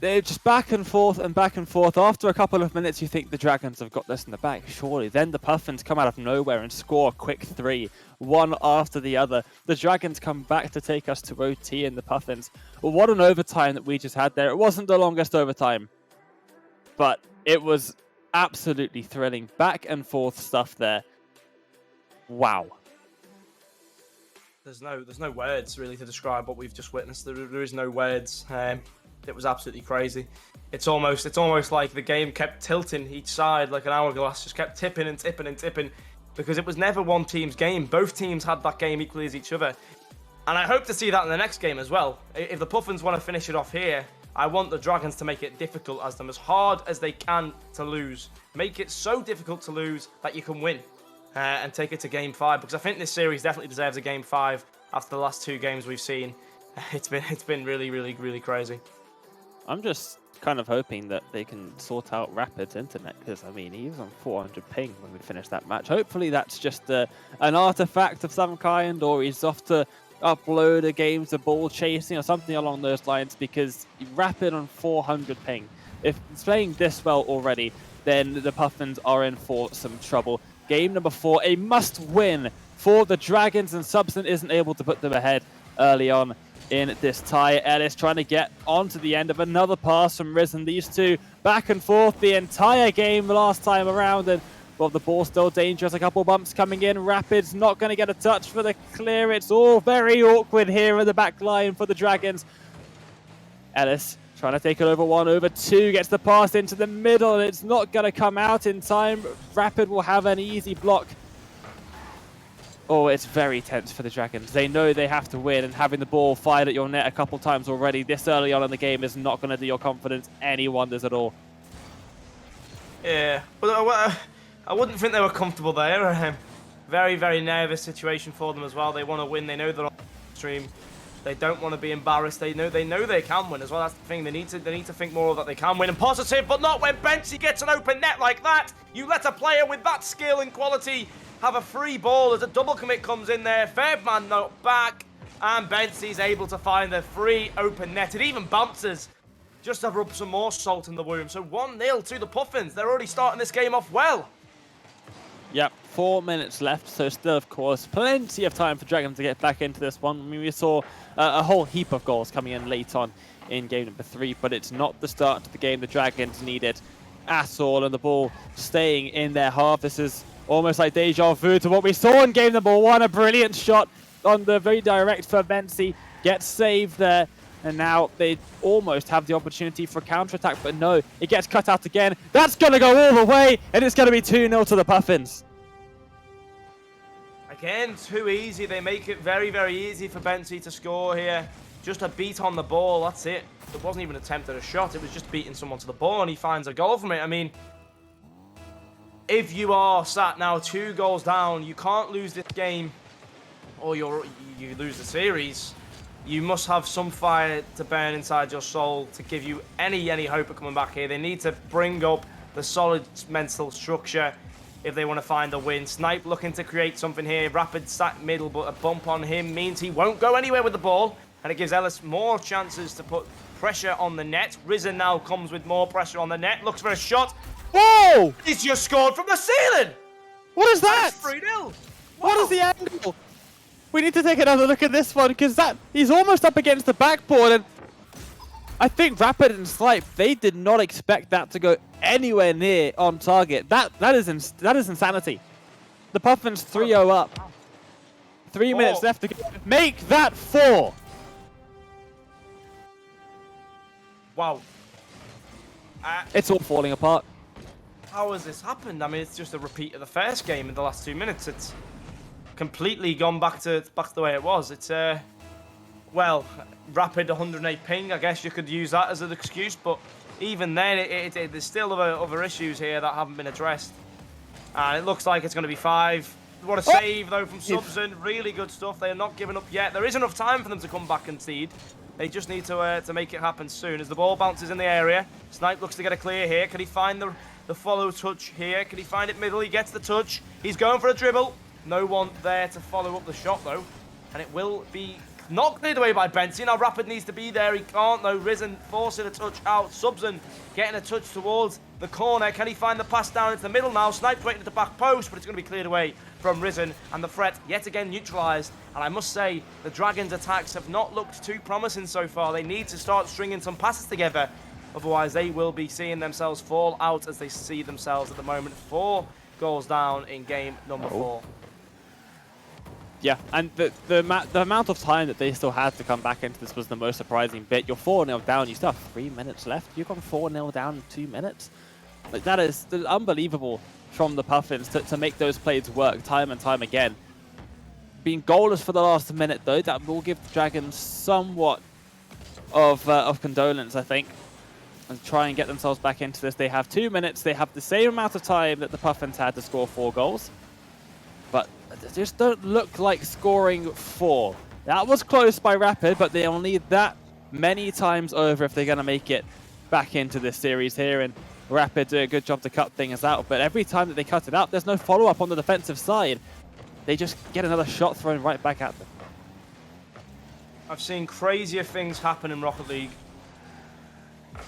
they're just back and forth and back and forth. After a couple of minutes, you think the Dragons have got this in the bag, surely. Then the Puffins come out of nowhere and score a quick 3, one after the other. The Dragons come back to take us to OT, and the Puffins. Well, what an overtime that we just had there. It wasn't the longest overtime, but it was absolutely thrilling. Back and forth stuff there. Wow. There's no words really to describe what we've just witnessed. There is no words. It was absolutely crazy. It's almost like the game kept tilting each side like an hourglass, just kept tipping and tipping and tipping, because it was never one team's game. Both teams had that game equally as each other. And I hope to see that in the next game as well. If the Puffins want to finish it off here, I want the Dragons to make it difficult as them, as hard as they can to lose. Make it so difficult to lose that you can win and take it to Game 5, because I think this series definitely deserves a Game 5 after the last 2 games we've seen. It's been really, really, really crazy. I'm just kind of hoping that they can sort out Rapid's internet, because, I mean, he was on 400 ping when we finished that match. Hopefully that's just an artifact of some kind, or he's off to upload a game to ball chasing or something along those lines, because Rapid on 400 ping, if it's playing this well already, then the Puffins are in for some trouble. Game number 4, a must-win for the Dragons, and Substant isn't able to put them ahead early on in this tie. Ellis trying to get onto the end of another pass from Risen. These two back and forth the entire game last time around, and well, the ball's still dangerous. A couple bumps coming in. Rapid's not going to get a touch for the clear. It's all very awkward here in the back line for the Dragons. Ellis trying to take it over 1, over 2, gets the pass into the middle, and it's not going to come out in time. Rapid will have an easy block. Oh, it's very tense for the Dragons. They know they have to win, and having the ball fired at your net a couple times already this early on in the game is not going to do your confidence any wonders at all. Yeah, but I wouldn't think they were comfortable there. Very, very nervous situation for them as well. They want to win. They know they're on the stream. They don't want to be embarrassed. They know they can win as well. That's the thing. They need to think more that they can win. And positive, but not when Bensi gets an open net like that. You let a player with that skill and quality have a free ball as a double commit comes in there. Third man not back, and Bensi's able to find the free open net. It even bounces just to rub some more salt in the wound. So 1-0 to the Puffins. They're already starting this game off well. Yep, 4 minutes left, so still, of course, plenty of time for Dragons to get back into this one. I mean, we saw a whole heap of goals coming in late on in game number 3, but it's not the start to the game the Dragons needed at all, and the ball staying in their half. This is almost like deja vu to what we saw in game number 1. A brilliant shot on the very direct for Bensi, gets saved there, and now they almost have the opportunity for a counter-attack, but no, it gets cut out again. That's going to go all the way, and it's going to be 2-0 to the Puffins. Again, too easy. They make it very, very easy for Bensi to score here. Just a beat on the ball, that's it. It wasn't even an attempt at a shot, it was just beating someone to the ball, and he finds a goal from it. I mean, if you are sat now 2 goals down, you can't lose this game, or you lose the series. You must have some fire to burn inside your soul to give you any hope of coming back here. They need to bring up the solid mental structure if they want to find a win. Snipe looking to create something here. Rapid sat middle, but a bump on him means he won't go anywhere with the ball, and it gives Ellis more chances to put pressure on the net. Risen now comes with more pressure on the net, looks for a shot. Whoa! He's just scored from the ceiling! What is that? 3-0! What is the angle? We need to take another look at this one, because he's almost up against the backboard, and I think Rapid and Snipe, they did not expect that to go anywhere near on target. That is insanity. The Puffins 3-0 up. 3 minutes left to go. Make that 4. Wow. It's all falling apart. How has this happened? I mean, it's just a repeat of the first game in the last 2 minutes. It's completely gone back to the way it was. It's well, Rapid 108 ping. I guess you could use that as an excuse, but even then, there's still other issues here that haven't been addressed. And it looks like it's going to be 5. What a save though from Subson. Really good stuff. They are not giving up yet. There is enough time for them to come back and concede. They just need to make it happen soon. As the ball bounces in the area, Snipe looks to get a clear here. Can he find the follow touch here? Can he find it middle? He gets the touch. He's going for a dribble. No one there to follow up the shot though, and it will be Not cleared away by Benson. Now Rapid needs to be there. He can't though. Risen forcing a touch out. Subson getting a touch towards the corner. Can he find the pass down into the middle now? Snipe waiting at the back post, but it's going to be cleared away from Risen. And the threat yet again neutralised. And I must say, the Dragons' attacks have not looked too promising so far. They need to start stringing some passes together. Otherwise, they will be seeing themselves fall out as they see themselves at the moment. 4 goals down in game number 4. Yeah, and the amount of time that they still had to come back into this was the most surprising bit. You're 4-0 down, you still have 3 minutes left. You've gone 4-0 down in 2 minutes. Like, that is unbelievable from the Puffins to make those plays work time and time again. Being goalless for the last minute, though, that will give the Dragons somewhat of condolence, I think, and try and get themselves back into this. They have 2 minutes. They have the same amount of time that the Puffins had to score 4 goals. But they just don't look like scoring 4. That was close by Rapid, but they'll need that many times over if they're going to make it back into this series here. And Rapid do a good job to cut things out, but every time that they cut it out, there's no follow-up on the defensive side. They just get another shot thrown right back at them. I've seen crazier things happen in Rocket League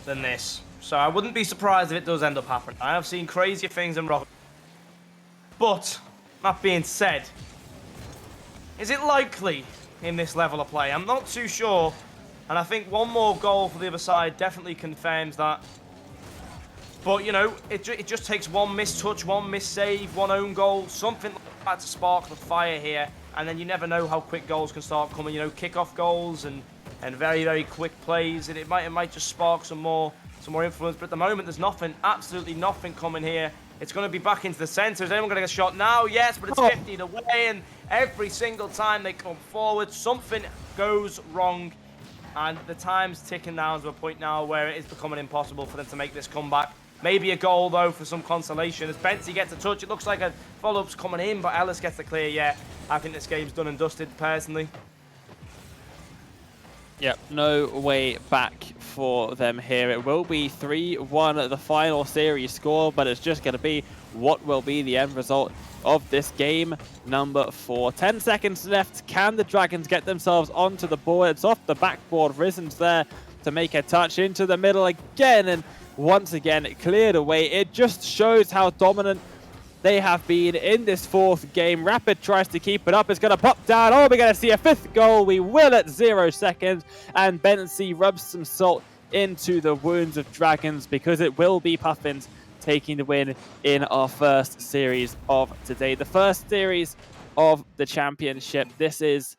than this, so I wouldn't be surprised if it does end up happening. I have seen crazier things in Rocket League. But that being said, is it likely in this level of play? I'm not too sure, and I think one more goal for the other side definitely confirms that. But, you know, it just takes one missed touch, one missed save, one own goal, something like that to spark the fire here, and then you never know how quick goals can start coming. You know, kick-off goals and very, very quick plays, and it might just spark some more influence. But at the moment, there's nothing, absolutely nothing coming here. It's going to be back into the centre. Is anyone going to get a shot now? Yes, but it's 50 away, and every single time they come forward, something goes wrong, and the time's ticking down to a point now where it is becoming impossible for them to make this comeback. Maybe a goal, though, for some consolation. As Bentley gets a touch, it looks like a follow-up's coming in, but Ellis gets the clear. Yeah, I think this game's done and dusted, personally. Yep, no way back for them here. It will be 3-1 at the final series score, but it's just going to be what will be the end result of this game number 4. 10 seconds left. Can the Dragons get themselves onto the board? It's off the backboard. Risen's there to make a touch into the middle again, and once again it cleared away. It just shows how dominant they have been in this 4th game. Rapid tries to keep it up. It's going to pop down. Oh, we're going to see a 5th goal. We will at 0 seconds. And Bentley rubs some salt into the wounds of Dragons, because it will be Puffins taking the win in our first series of today. The first series of the championship. This is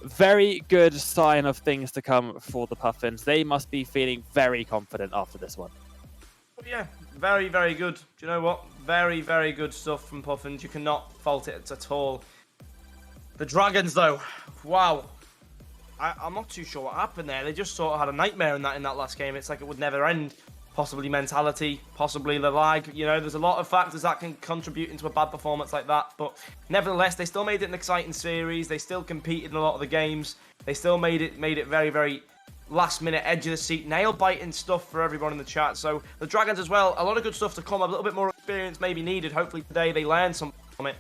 very good sign of things to come for the Puffins. They must be feeling very confident after this one. Yeah, very, very good. Do you know what? Very, very good stuff from Puffins. You cannot fault it at all. The Dragons, though, wow. I'm not too sure what happened there. They just sort of had a nightmare in that last game. It's like it would never end. Possibly mentality, possibly the lag. You know, there's a lot of factors that can contribute into a bad performance like that. But nevertheless, they still made it an exciting series. They still competed in a lot of the games. They still made it very, very last minute, edge of the seat, nail biting stuff for everyone in the chat. So the Dragons as well, a lot of good stuff to come. A little bit more experience maybe needed. Hopefully today they learn something from it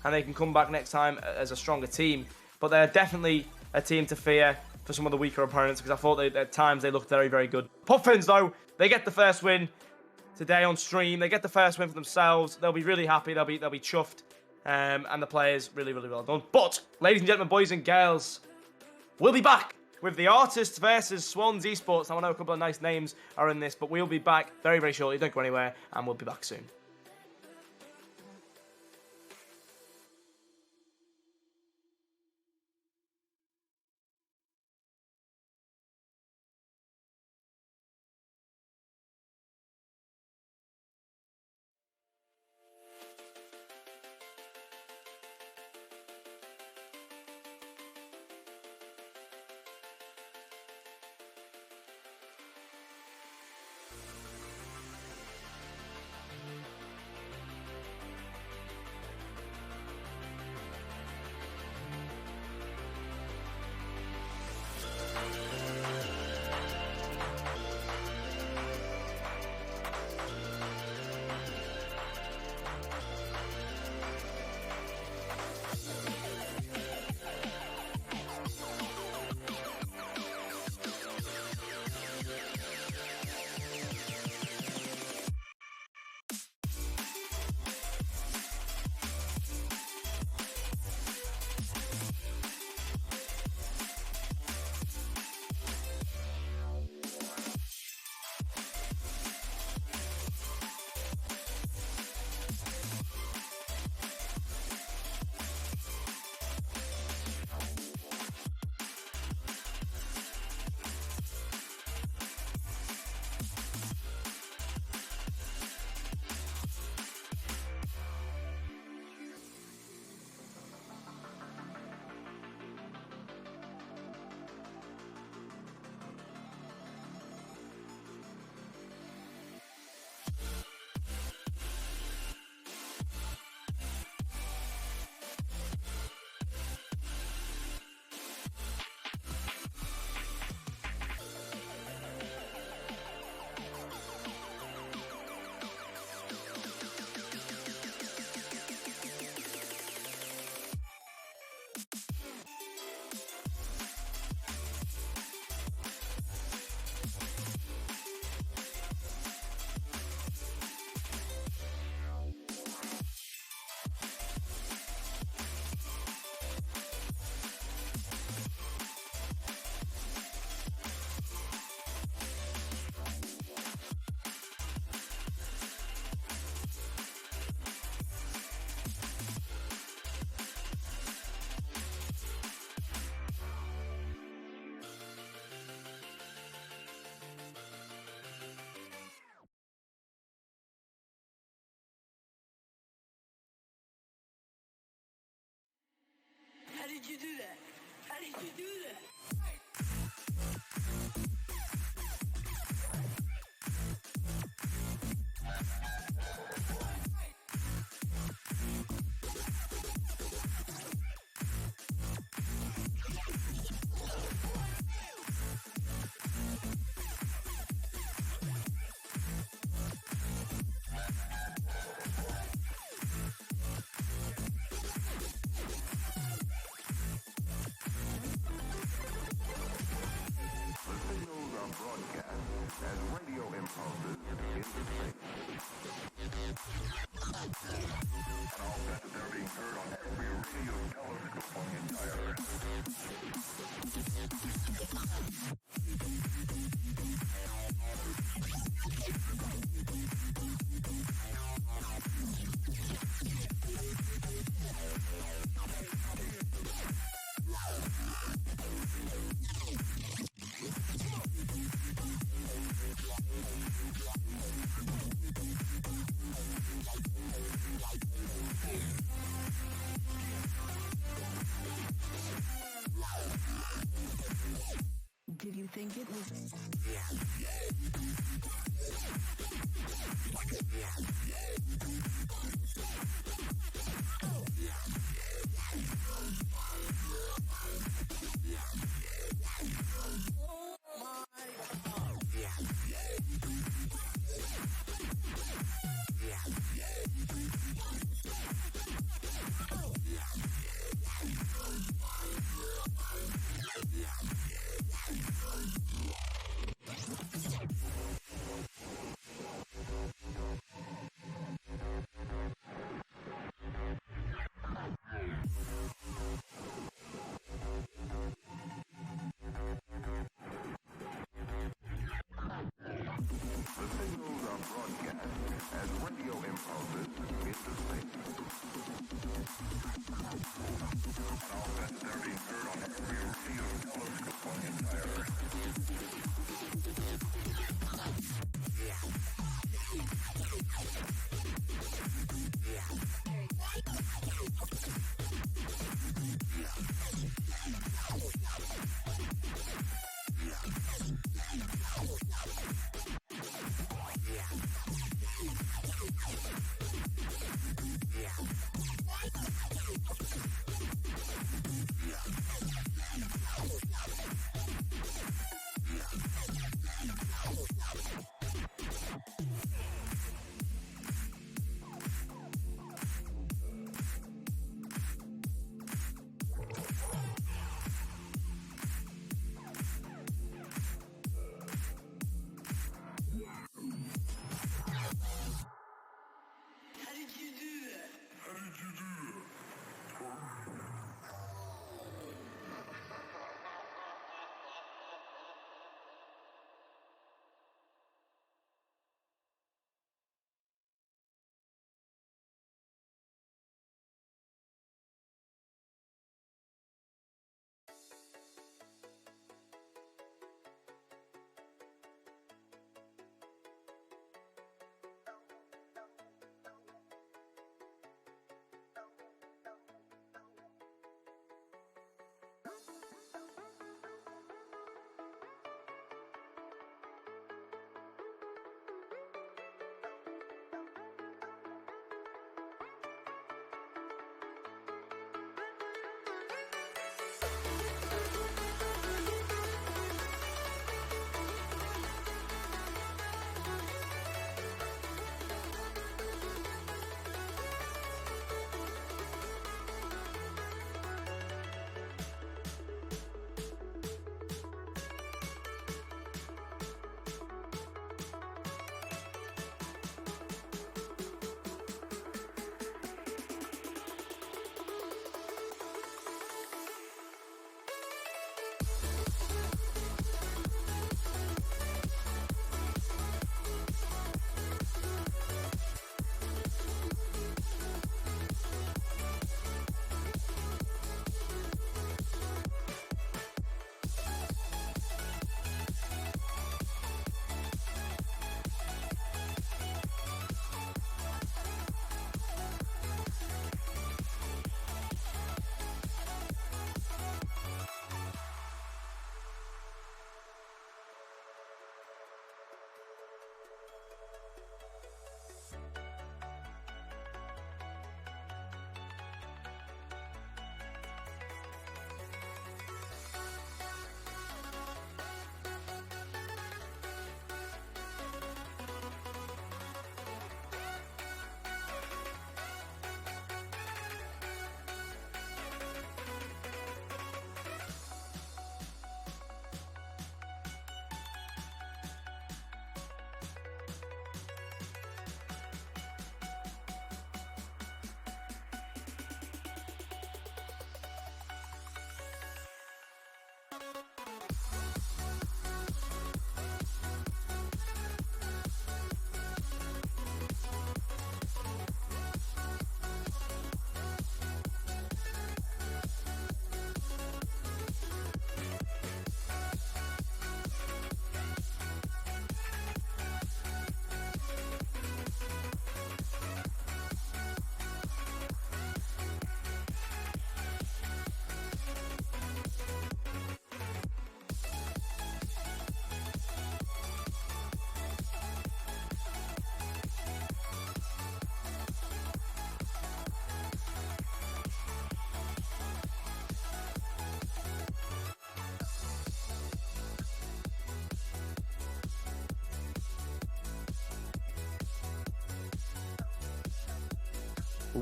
and they can come back next time as a stronger team. But they're definitely a team to fear for some of the weaker opponents, because I thought at times they looked very, very good. Puffins, though, they get the first win today on stream. They get the first win for themselves. They'll be really happy. They'll be chuffed. And the players, really, really well done. But, ladies and gentlemen, boys and girls, we'll be back with the Artists versus Swans Esports. I know a couple of nice names are in this, but we'll be back very, very shortly. Don't go anywhere, and we'll be back soon. impulses into space. And I'll bet that they're being heard on every radio telescope on the entire Earth. Did you think it was...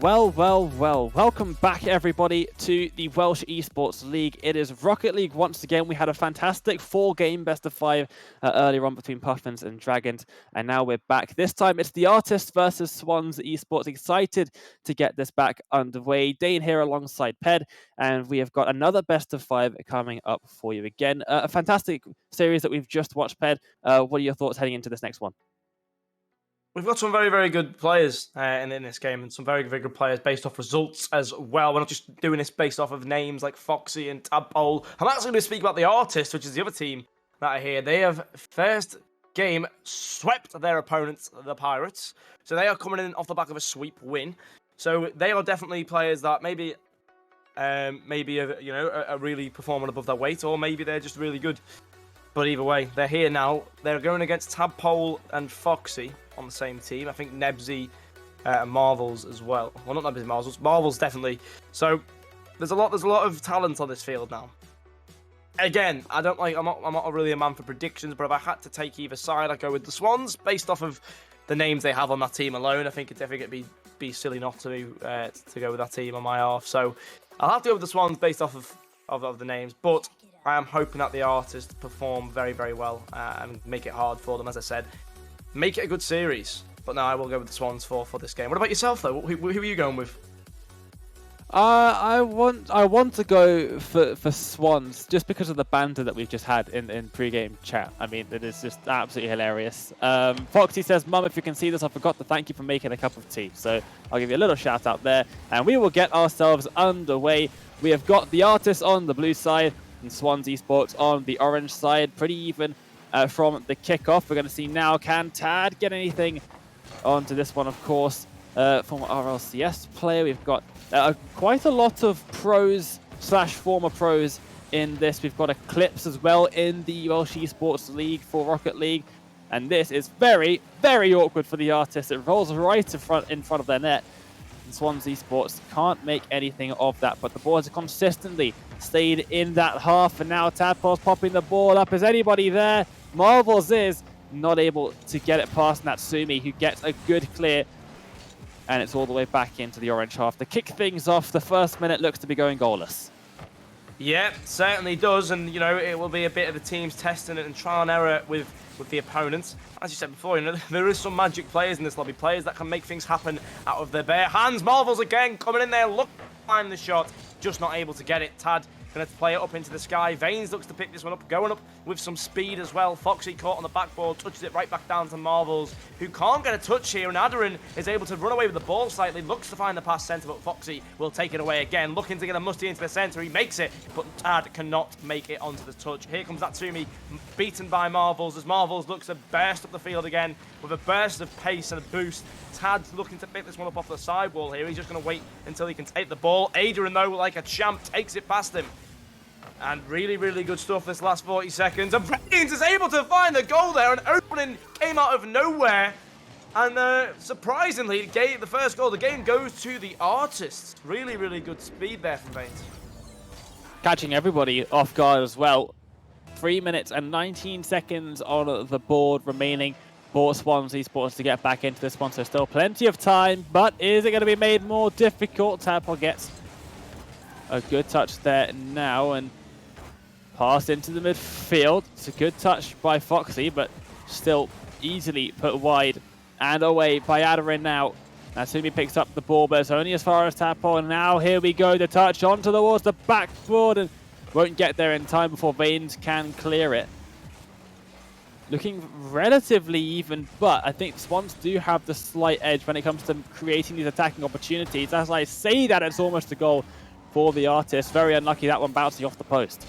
Well, welcome back everybody to the Welsh Esports League. It is Rocket League once again. We had a fantastic 4-game best of 5 earlier on between Puffins and Dragons, and now we're back. This time it's the Artists versus Swans Esports. Excited to get this back underway. Dane here alongside Ped, and we have got another best of 5 coming up for you again. A fantastic series that we've just watched, Ped. What are your thoughts heading into this next one? We've got some very, very good players in this game, and some very, very good players based off results as well. We're not just doing this based off of names like Foxy and Tadpole. I'm actually going to speak about the Artists, which is the other team that are here. They have first game swept their opponents, the Pirates. So they are coming in off the back of a sweep win. So they are definitely players that maybe are really performing above their weight, or maybe they're just really good. But either way, they're here now. They're going against Tadpole and Foxy on the same team. I think Nebsy and Marvels as well. Well, not Nebsy, Marvels definitely. So there's a lot of talent on this field now. Again, I'm not really a man for predictions, but if I had to take either side, I'd go with the Swans based off of the names they have on that team alone. I think it's definitely be silly not to go with that team on my half. So I'll have to go with the Swans based off of the names, but I am hoping that the Artists perform very, very well and make it hard for them, as I said. Make it a good series. But no, I will go with the Swans for this game. What about yourself, though? Who are you going with? I want to go for Swans just because of the banter that we've just had in pre-game chat. I mean, it is just absolutely hilarious. Foxy says, "Mum, if you can see this, I forgot to thank you for making a cup of tea." So I'll give you a little shout out there, and we will get ourselves underway. We have got the Artists on the blue side and Swans Esports on the orange side. Pretty even from the kickoff. We're going to see now, can Tad get anything onto this one, of course, from our RLCS player. We've got quite a lot of pros / former pros in this. We've got Eclipse as well in the Welsh Esports League for Rocket League. And this is very, very awkward for the Artists. It rolls right in front of their net. And Swans Esports can't make anything of that, but the boys have consistently stayed in that half, and now Tadpole's popping the ball up. Is anybody there? Marvels is not able to get it past Natsumi, who gets a good clear, and it's all the way back into the orange half. To kick things off, the first minute looks to be going goalless. Yeah, certainly does, and it will be a bit of the teams testing it and trial and error with the opponents. As you said before, there is some magic players in this lobby, players that can make things happen out of their bare hands. Marvels again coming in there, look to find the shot, just not able to get it. Tad going to play it up into the sky. Vanes looks to pick this one up, going up with some speed as well. Foxy caught on the backboard, touches it right back down to Marvels, who can't get a touch here, and Adarin is able to run away with the ball slightly, looks to find the pass centre, but Foxy will take it away again, looking to get a musty into the centre. He makes it, but Tad cannot make it onto the touch. Here comes Natsumi, beaten by Marvels, as Marvels looks to burst up the field again with a burst of pace and a boost. Tad's looking to pick this one up off the sidewall here. He's just going to wait until he can take the ball. Adrian, though, like a champ, takes it past him. And really, really good stuff this last 40 seconds. And Brains is able to find the goal there. An opening came out of nowhere. And surprisingly, the first goal of the game goes to the Artists. Really, really good speed there from Brains. Catching everybody off guard as well. 3 minutes and 19 seconds on the board remaining for Swans Esports to get back into this one. So still plenty of time, but is it going to be made more difficult? Tadpole gets a good touch there now, and pass into the midfield. It's a good touch by Foxy, but still easily put wide and away by Adarin now. Natsumi picks up the ball, but it's only as far as Tadpole. And now here we go, the touch onto towards the backboard, and won't get there in time before Vanes can clear it. Looking relatively even, but I think Swans do have the slight edge when it comes to creating these attacking opportunities. As I say that, it's almost a goal for the Artists. Very unlucky, that one bouncing off the post.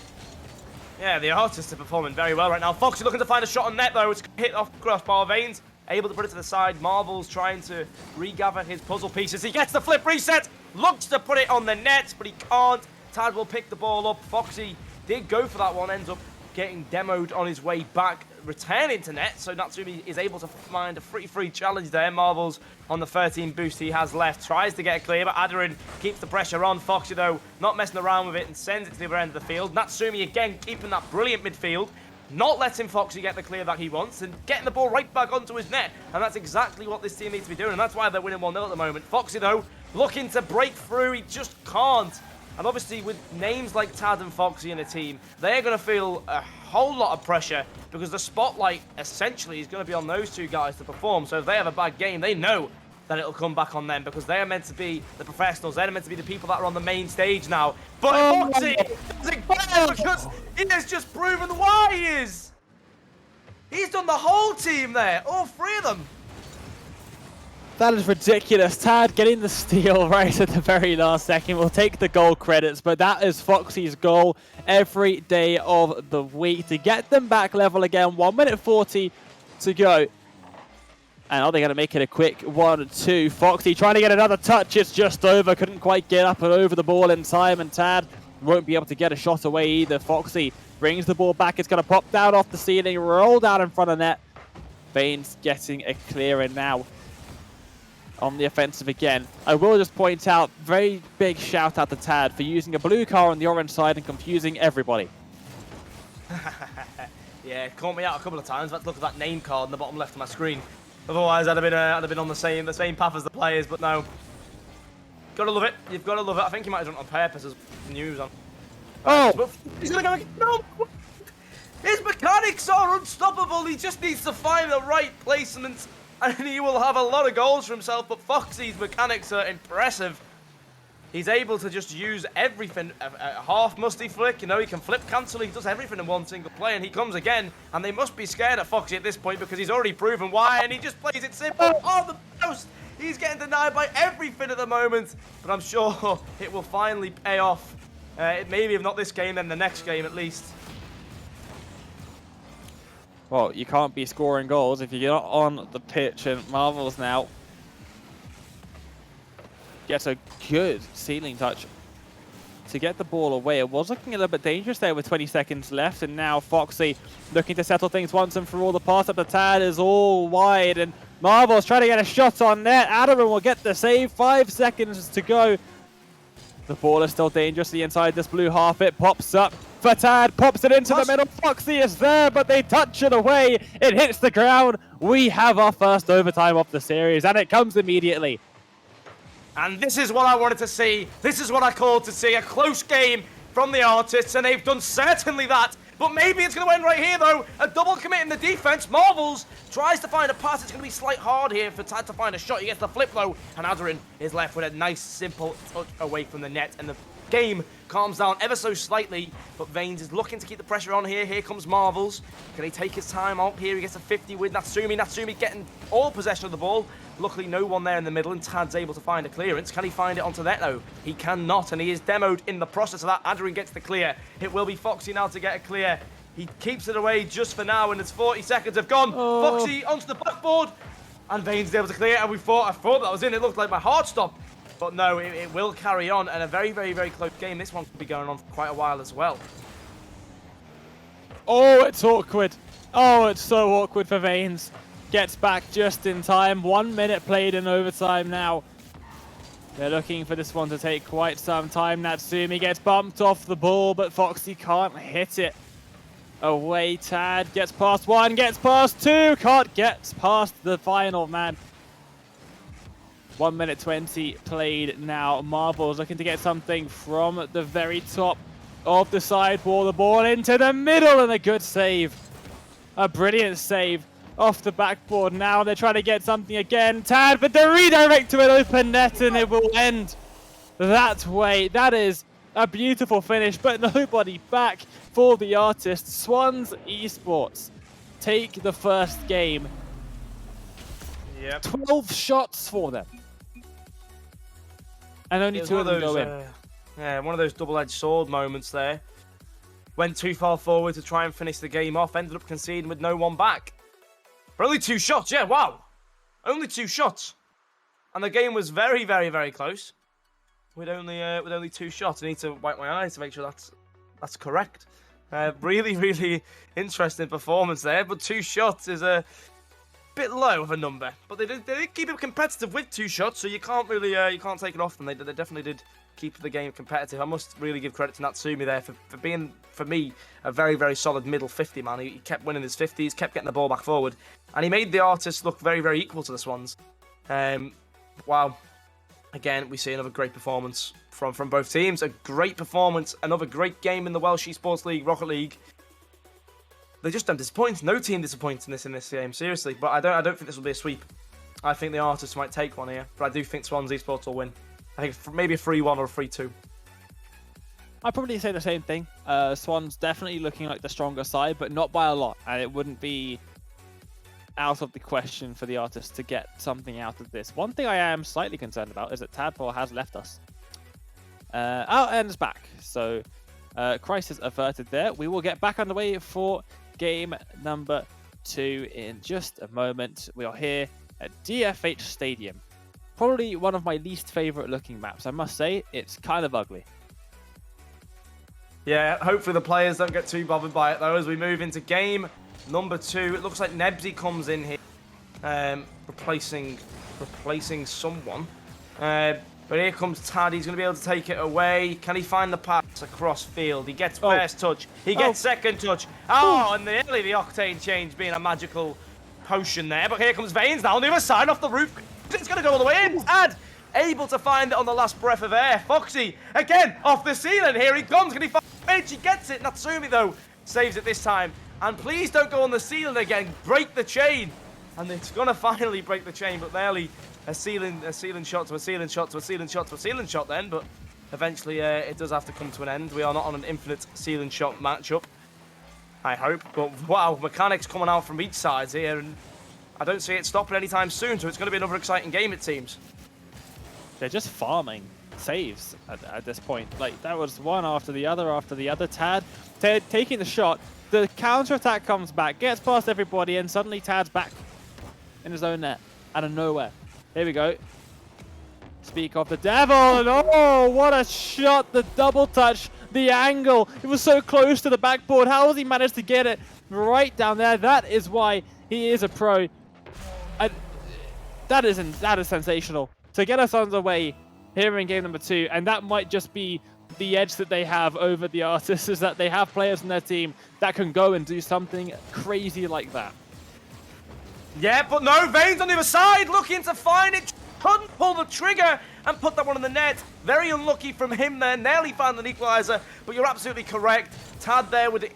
Yeah, the Artists are performing very well right now. Foxy looking to find a shot on net, though. It's hit off crossbar. Vanes able to put it to the side. Marvel's trying to regather his puzzle pieces. He gets the flip reset, looks to put it on the net, but he can't. Tad will pick the ball up. Foxy did go for that one, ends up getting demoed on his way back, returning to net, so Natsumi is able to find a free challenge there. Marvels on the 13 boost he has left, tries to get it clear, but Adarin keeps the pressure on. Foxy, though, not messing around with it and sends it to the other end of the field. Natsumi, again, keeping that brilliant midfield, not letting Foxy get the clear that he wants, and getting the ball right back onto his net, and that's exactly what this team needs to be doing, and that's why they're winning 1-0 at the moment. Foxy, though, looking to break through. He just can't. And obviously with names like Tad and Foxy in the team, they're going to feel a whole lot of pressure because the spotlight essentially is going to be on those two guys to perform. So if they have a bad game, they know that it'll come back on them because they are meant to be the professionals. They're meant to be the people that are on the main stage now. But Foxy doesn't care because he has just proven why he is. He's done the whole team there, all three of them. That is ridiculous. Tad getting the steal right at the very last second. We'll take the goal credits, but that is Foxy's goal every day of the week to get them back level again. 1 minute 40 to go. And are they going to make it a quick 1-2? Foxy trying to get another touch. It's just over. Couldn't quite get up and over the ball in time, and Tad won't be able to get a shot away either. Foxy brings the ball back. It's going to pop down off the ceiling, roll down in front of net. Baines getting a clearer now on the offensive again. I will just point out, very big shout out to Tad for using a blue car on the orange side and confusing everybody. Yeah, it caught me out a couple of times. Let's look at that name card on the bottom left of my screen. Otherwise, I'd have been on the same path as the players. But no, gotta love it. You've got to love it. I think he might have done it on purpose as news on. Oh, But he's gonna go. No, his mechanics are unstoppable. He just needs to find the right placements, and he will have a lot of goals for himself. But Foxy's mechanics are impressive. He's able to just use everything, a half musty flick, you know, he can flip cancel, he does everything in one single play, and he comes again, and they must be scared of Foxy at this point because he's already proven why, and he just plays it simple. Oh, the post! He's getting denied by everything at the moment, but I'm sure it will finally pay off. Maybe if not this game, then the next game at least. well, you can't be scoring goals if you're not on the pitch, and Marvels now gets a good ceiling touch to get the ball away. It was looking a little bit dangerous there with 20 seconds left, and now Foxy looking to settle things once and for all. The pass up to Tad is all wide, and Marvel's trying to get a shot on net. Adderman will get the save. 5 seconds to go. The ball is still dangerously inside this blue half. It pops up for Tad, pops it into the middle. Foxy is there, but they touch it away. It hits the ground. We have our first overtime of the series, and it comes immediately. And this is what I wanted to see. This is what I called to see. A close game from the artists, and they've done certainly that. But maybe it's going to end right here, though. A double commit in the defense. Marvels tries to find a pass. It's going to be slight hard here for Tad to find a shot. He gets the flip, though, and Adderin is left with a nice, simple touch away from the net. And the game calms down ever so slightly, but Vanes is looking to keep the pressure on here. Here comes Marvels. Can he take his time out here? He gets a 50 with Natsumi. Natsumi getting all possession of the ball. Luckily, no one there in the middle, and Tad's able to find a clearance. Can he find it onto that, though? He cannot, and he is demoed in the process of that. Adderin gets the clear. It will be Foxy now to get a clear. He keeps it away just for now, and it's 40 seconds have gone. Oh. Foxy onto the backboard, and Vane's able to clear, and I thought that was in. It looked like my heart stopped. But no, it will carry on, and a very, very, very close game. This one could be going on for quite a while as well. Oh, it's awkward. Oh, it's so awkward for Vanes. Gets back just in time. 1 minute played in overtime now. They're looking for this one to take quite some time. Natsumi gets bumped off the ball, but Foxy can't hit it. Away, Tad gets past one, gets past two, can't get past the final man. 1 minute 20 played now. Marvel's looking to get something from the very top of the sidewall. The ball into the middle, and a good save. A brilliant save off the backboard. Now they're trying to get something again. Tad, but the redirect to an open net, and it will end that way. That is a beautiful finish, but nobody back for the artists. Swans Esports take the first game. Yep. 12 shots for them. And only two of them go in. Yeah, one of those double-edged sword moments there. Went too far forward to try and finish the game off. Ended up conceding with no one back. But only 2 shots, yeah, wow. Only 2 shots. And the game was very, very, very close. With only 2 shots. I need to wipe my eyes to make sure that's correct. Really, really interesting performance there. But 2 shots is a bit low of a number. But they did keep it competitive with 2 shots, so you can't really you can't take it off them. They definitely did keep the game competitive. I must really give credit to Natsumi there for being, for me, a very, very solid middle 50 man. He kept winning his 50s, kept getting the ball back forward, and he made the artists look very, very equal to the Swans. Wow. Again, we see another great performance from both teams. A great performance, another great game in the Welsh Esports League, Rocket League. They just don't disappoint. No team disappoints in this game, seriously. But I don't think this will be a sweep. I think the Artists might take one here, but I do think Swans Esports will win. I think maybe a 3-1 or a 3-2. I'd probably say the same thing. Swans definitely looking like the stronger side, but not by a lot. And it wouldn't be out of the question for the Artists to get something out of this. One thing I am slightly concerned about is that Tadpole has left us. And is back. So crisis averted there. We will get back underway for game number 2 in just a moment. We are here at DFH Stadium. Probably one of my least favorite looking maps. I must say, it's kind of ugly. Yeah, hopefully the players don't get too bothered by it, though, as we move into game number 2. It looks like Nebsy comes in here, replacing someone. But here comes Tad. He's going to be able to take it away. Can he find the pass across field? He gets first touch. He gets second touch. And nearly the Octane change being a magical potion there. But here comes Veins now on the other side off the roof. It's going to go all the way in. Tad able to find it on the last breath of air. Foxy again off the ceiling. Here he comes. Can he find it? He gets it. Natsumi, though, saves it this time. And please don't go on the ceiling again. Break the chain. And it's going to finally break the chain, but nearly a ceiling shot to a ceiling shot to a ceiling shot to a ceiling shot then. But eventually it does have to come to an end. We are not on an infinite ceiling shot matchup, I hope. But wow, mechanics coming out from each side here. And I don't see it stopping anytime soon. So it's going to be another exciting game, it seems. They're just farming saves at this point. Like, that was one after the other after the other. Tad taking the shot. The counter-attack comes back, gets past everybody, and suddenly Tad's back in his own net out of nowhere. Here we go. Speak of the devil, and oh, what a shot! The double touch, the angle. It was so close to the backboard. How has he managed to get it right down there? That is why he is a pro. That is sensational. To get us underway here in game number 2, and that might just be the edge that they have over the Artists, is that they have players in their team that can go and do something crazy like that. Yeah, but no, Veins on the other side, looking to find it. Couldn't pull the trigger and put that one in the net. Very unlucky from him there. Nearly found an equalizer, but you're absolutely correct. Tad there with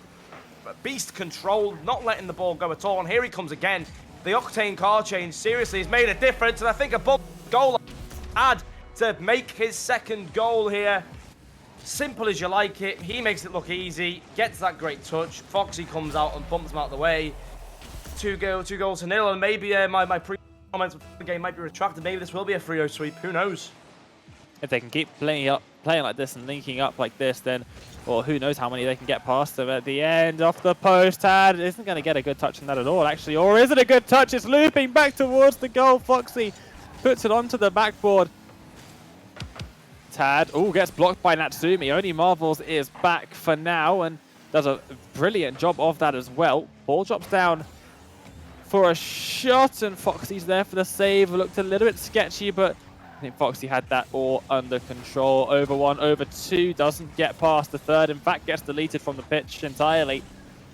beast control, not letting the ball go at all. And here he comes again. The Octane car change seriously has made a difference, and I think a goal Tad to make his second goal here. Simple as you like it. He makes it look easy, gets that great touch. Foxy comes out and bumps him out of the way. 2 goals to 0, and maybe my pre-comments of the game might be retracted. Maybe this will be a 3-0 sweep. Who knows? If they can keep playing like this and linking up like this, then, well, who knows how many they can get past them at the end. Off the post, Tad isn't going to get a good touch on that at all, actually. Or is it a good touch? It's looping back towards the goal. Foxy puts it onto the backboard. Tad, gets blocked by Natsumi. Only Marvels is back for now and does a brilliant job of that as well. Ball drops down for a shot, and Foxy's there for the save. Looked a little bit sketchy, but I think Foxy had that all under control. Over 1, over 2, doesn't get past the third. In fact, gets deleted from the pitch entirely.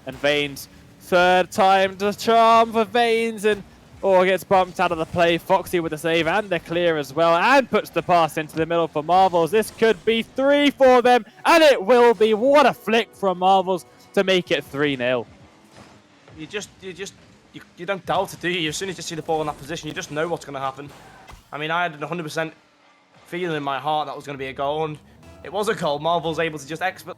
And Veins, third time to charm for Veins, and gets bumped out of the play. Foxy with the save and the clear as well, and puts the pass into the middle for Marvels. This could be 3 for them, and it will be. What a flick from Marvels to make it 3-0. You don't doubt it, do you? As soon as you see the ball in that position, you just know what's going to happen. I mean, I had a 100% feeling in my heart that was going to be a goal, and it was a goal. Marvel's able to just expert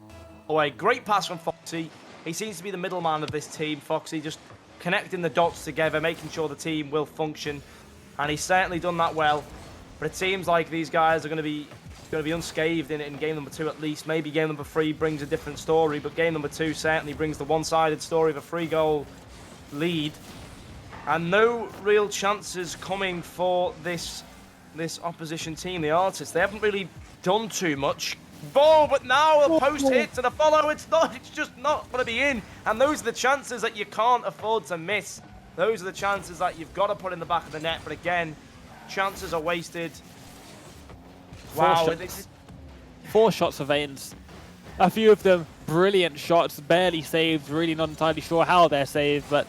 away. Great pass from Foxy. He seems to be the middleman of this team. Foxy just connecting the dots together, making sure the team will function, and he's certainly done that well. But it seems like these guys are going to be unscathed in game number 2 at least. Maybe game number 3 brings a different story, but game number 2 certainly brings the one-sided story of a 3-goal lead, and no real chances coming for this opposition team, the Artists. They haven't really done too much. Ball, but now a post hit and a follow. It's just not going to be in, and those are the chances that you can't afford to miss. Those are the chances that you've got to put in the back of the net, but again, chances are wasted. Wow. 4 shots for Veins. A few of them brilliant shots, barely saved, really not entirely sure how they're saved, but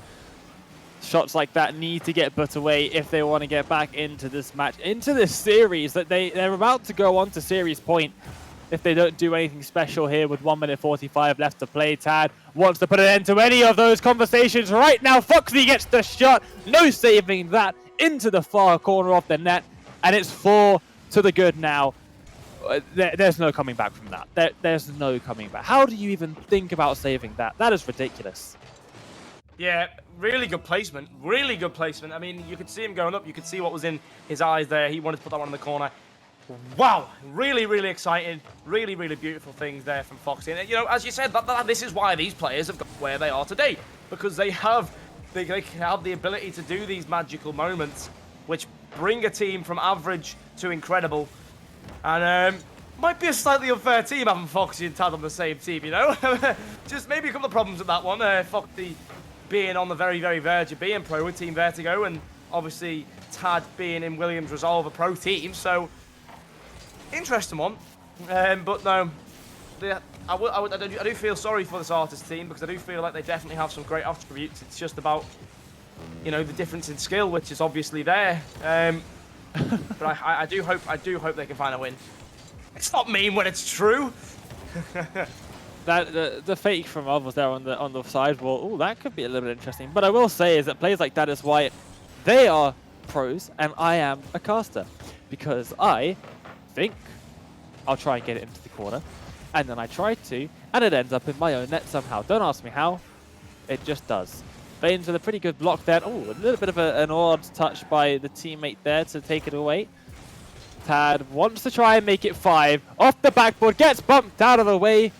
shots like that need to get put away if they want to get back into this match, into this series that they're about to go on to series point. If they don't do anything special here with 1 minute 45 left to play, Tad wants to put an end to any of those conversations right now. Foxy gets the shot, no saving that, into the far corner of the net, and it's 4 to the good now. There's no coming back from that. There's no coming back. How do you even think about saving that? That is ridiculous. Yeah, really good placement. Really good placement. I mean, you could see him going up. You could see what was in his eyes there. He wanted to put that one in the corner. Wow, really, really exciting. Really, really beautiful things there from Foxy. And, you know, as you said, this is why these players have got where they are today. Because they have the ability to do these magical moments, which bring a team from average to incredible. And might be a slightly unfair team having Foxy and Tad on the same team, you know? Just maybe a couple of problems with that one. Foxy being on the very, very verge of being pro with Team Vertigo, and obviously Tad being in Williams Resolve, a pro team. So, interesting one. But no, I do feel sorry for this Artist team, because I do feel like they definitely have some great attributes. It's just about, you know, the difference in skill, which is obviously there. But I do hope they can find a win. It's not mean when it's true. That the fake from others there on the sidewall, oh, that could be a little bit interesting. But I will say is that plays like that is why they are pros and I am a caster, because I think I'll try and get it into the corner, and then I try to, and it ends up in my own net somehow. Don't ask me how, it just does. Baines with a pretty good block there. Oh, a little bit of an odd touch by the teammate there to take it away. Tad wants to try and make it 5. Off the backboard, gets bumped out of the way.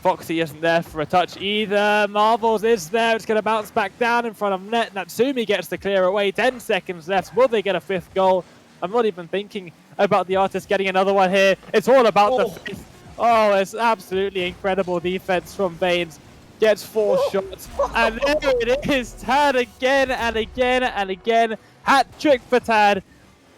Foxy isn't there for a touch either. Marvels is there. It's going to bounce back down in front of net. Natsumi gets the clear away. 10 seconds left. Will they get a 5th goal? I'm not even thinking about the Artist getting another one here. It's all about the 5th. Oh, it's absolutely incredible defense from Baines. Gets 4 shots. And there it is. Tad again and again and again. Hat trick for Tad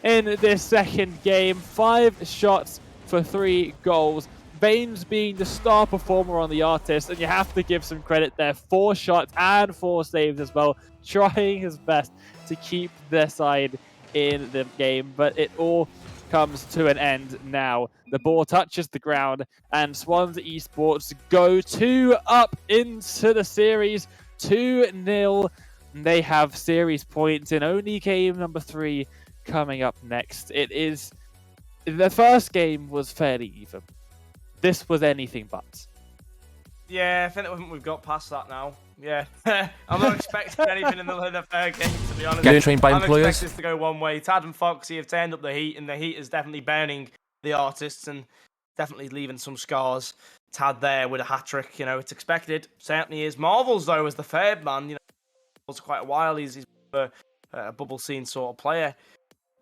in this second game. 5 shots for 3 goals. Baines being the star performer on the Artist, and you have to give some credit there. 4 shots and 4 saves as well, trying his best to keep their side in the game, but it all comes to an end now. The ball touches the ground, and Swans Esports go 2 up into the series, 2-0. They have series points in only game number 3 coming up next. It is, the first game was fairly even. This was anything but. Yeah, I think we've got past that now. Yeah, I'm not expecting anything in the fair game, to be honest. Getting trained by I'm employers. expecting this to go one way. Tad and Foxy have turned up the heat, and the heat is definitely burning the Artists and definitely leaving some scars. Tad there with a hat-trick, you know, it's expected. Certainly is. Marvels, though, as the third man, you know, for quite a while. He's a bubble scene sort of player.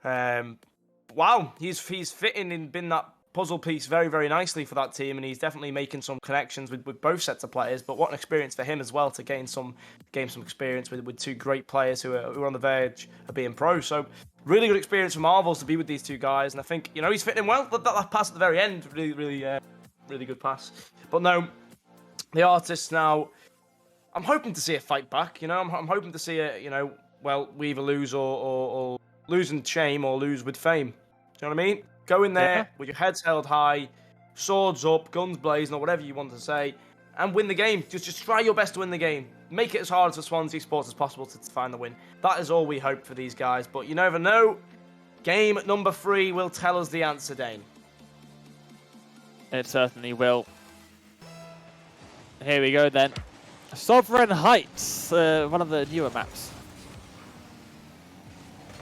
Wow, he's fitting in, been that puzzle piece very, very nicely for that team, and he's definitely making some connections with both sets of players. But what an experience for him as well to gain some experience with 2 great players who are on the verge of being pro. So really good experience for Marvels to be with these 2 guys, and I think, you know, he's fitting in well. That pass at the very end, really good pass. But no, the Artists now, I'm hoping to see a fight back. You know, I'm hoping to see a, you know, well, we either lose or lose in shame or lose with fame. Do you know what I mean? Go in there with your heads held high, swords up, guns blazing, or whatever you want to say, and win the game. Just try your best to win the game. Make it as hard for Swans Esports as possible to find the win. That is all we hope for these guys, but you never know. Game number 3 will tell us the answer, Dane. It certainly will. Here we go then. Sovereign Heights, one of the newer maps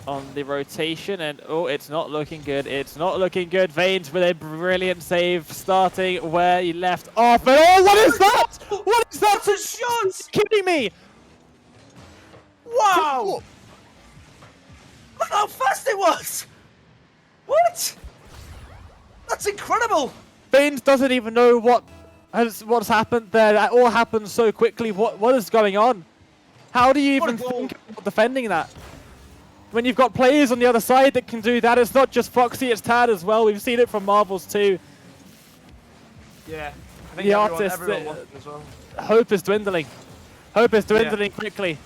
on the rotation, and oh, it's not looking good. It's not looking good. Baines with a brilliant save, starting where he left off. And oh, what is that? What is that? That's a shot! Are you kidding me? Wow! Look how fast it was! What? That's incredible! Baines doesn't even know what's happened there. That all happened so quickly. What is going on? How do you even think about defending that? When you've got players on the other side that can do that, it's not just Foxy, it's Tad as well. We've seen it from Marvels too. Yeah, I think the everyone Artist, wants it as well. Hope is dwindling. Hope is dwindling quickly.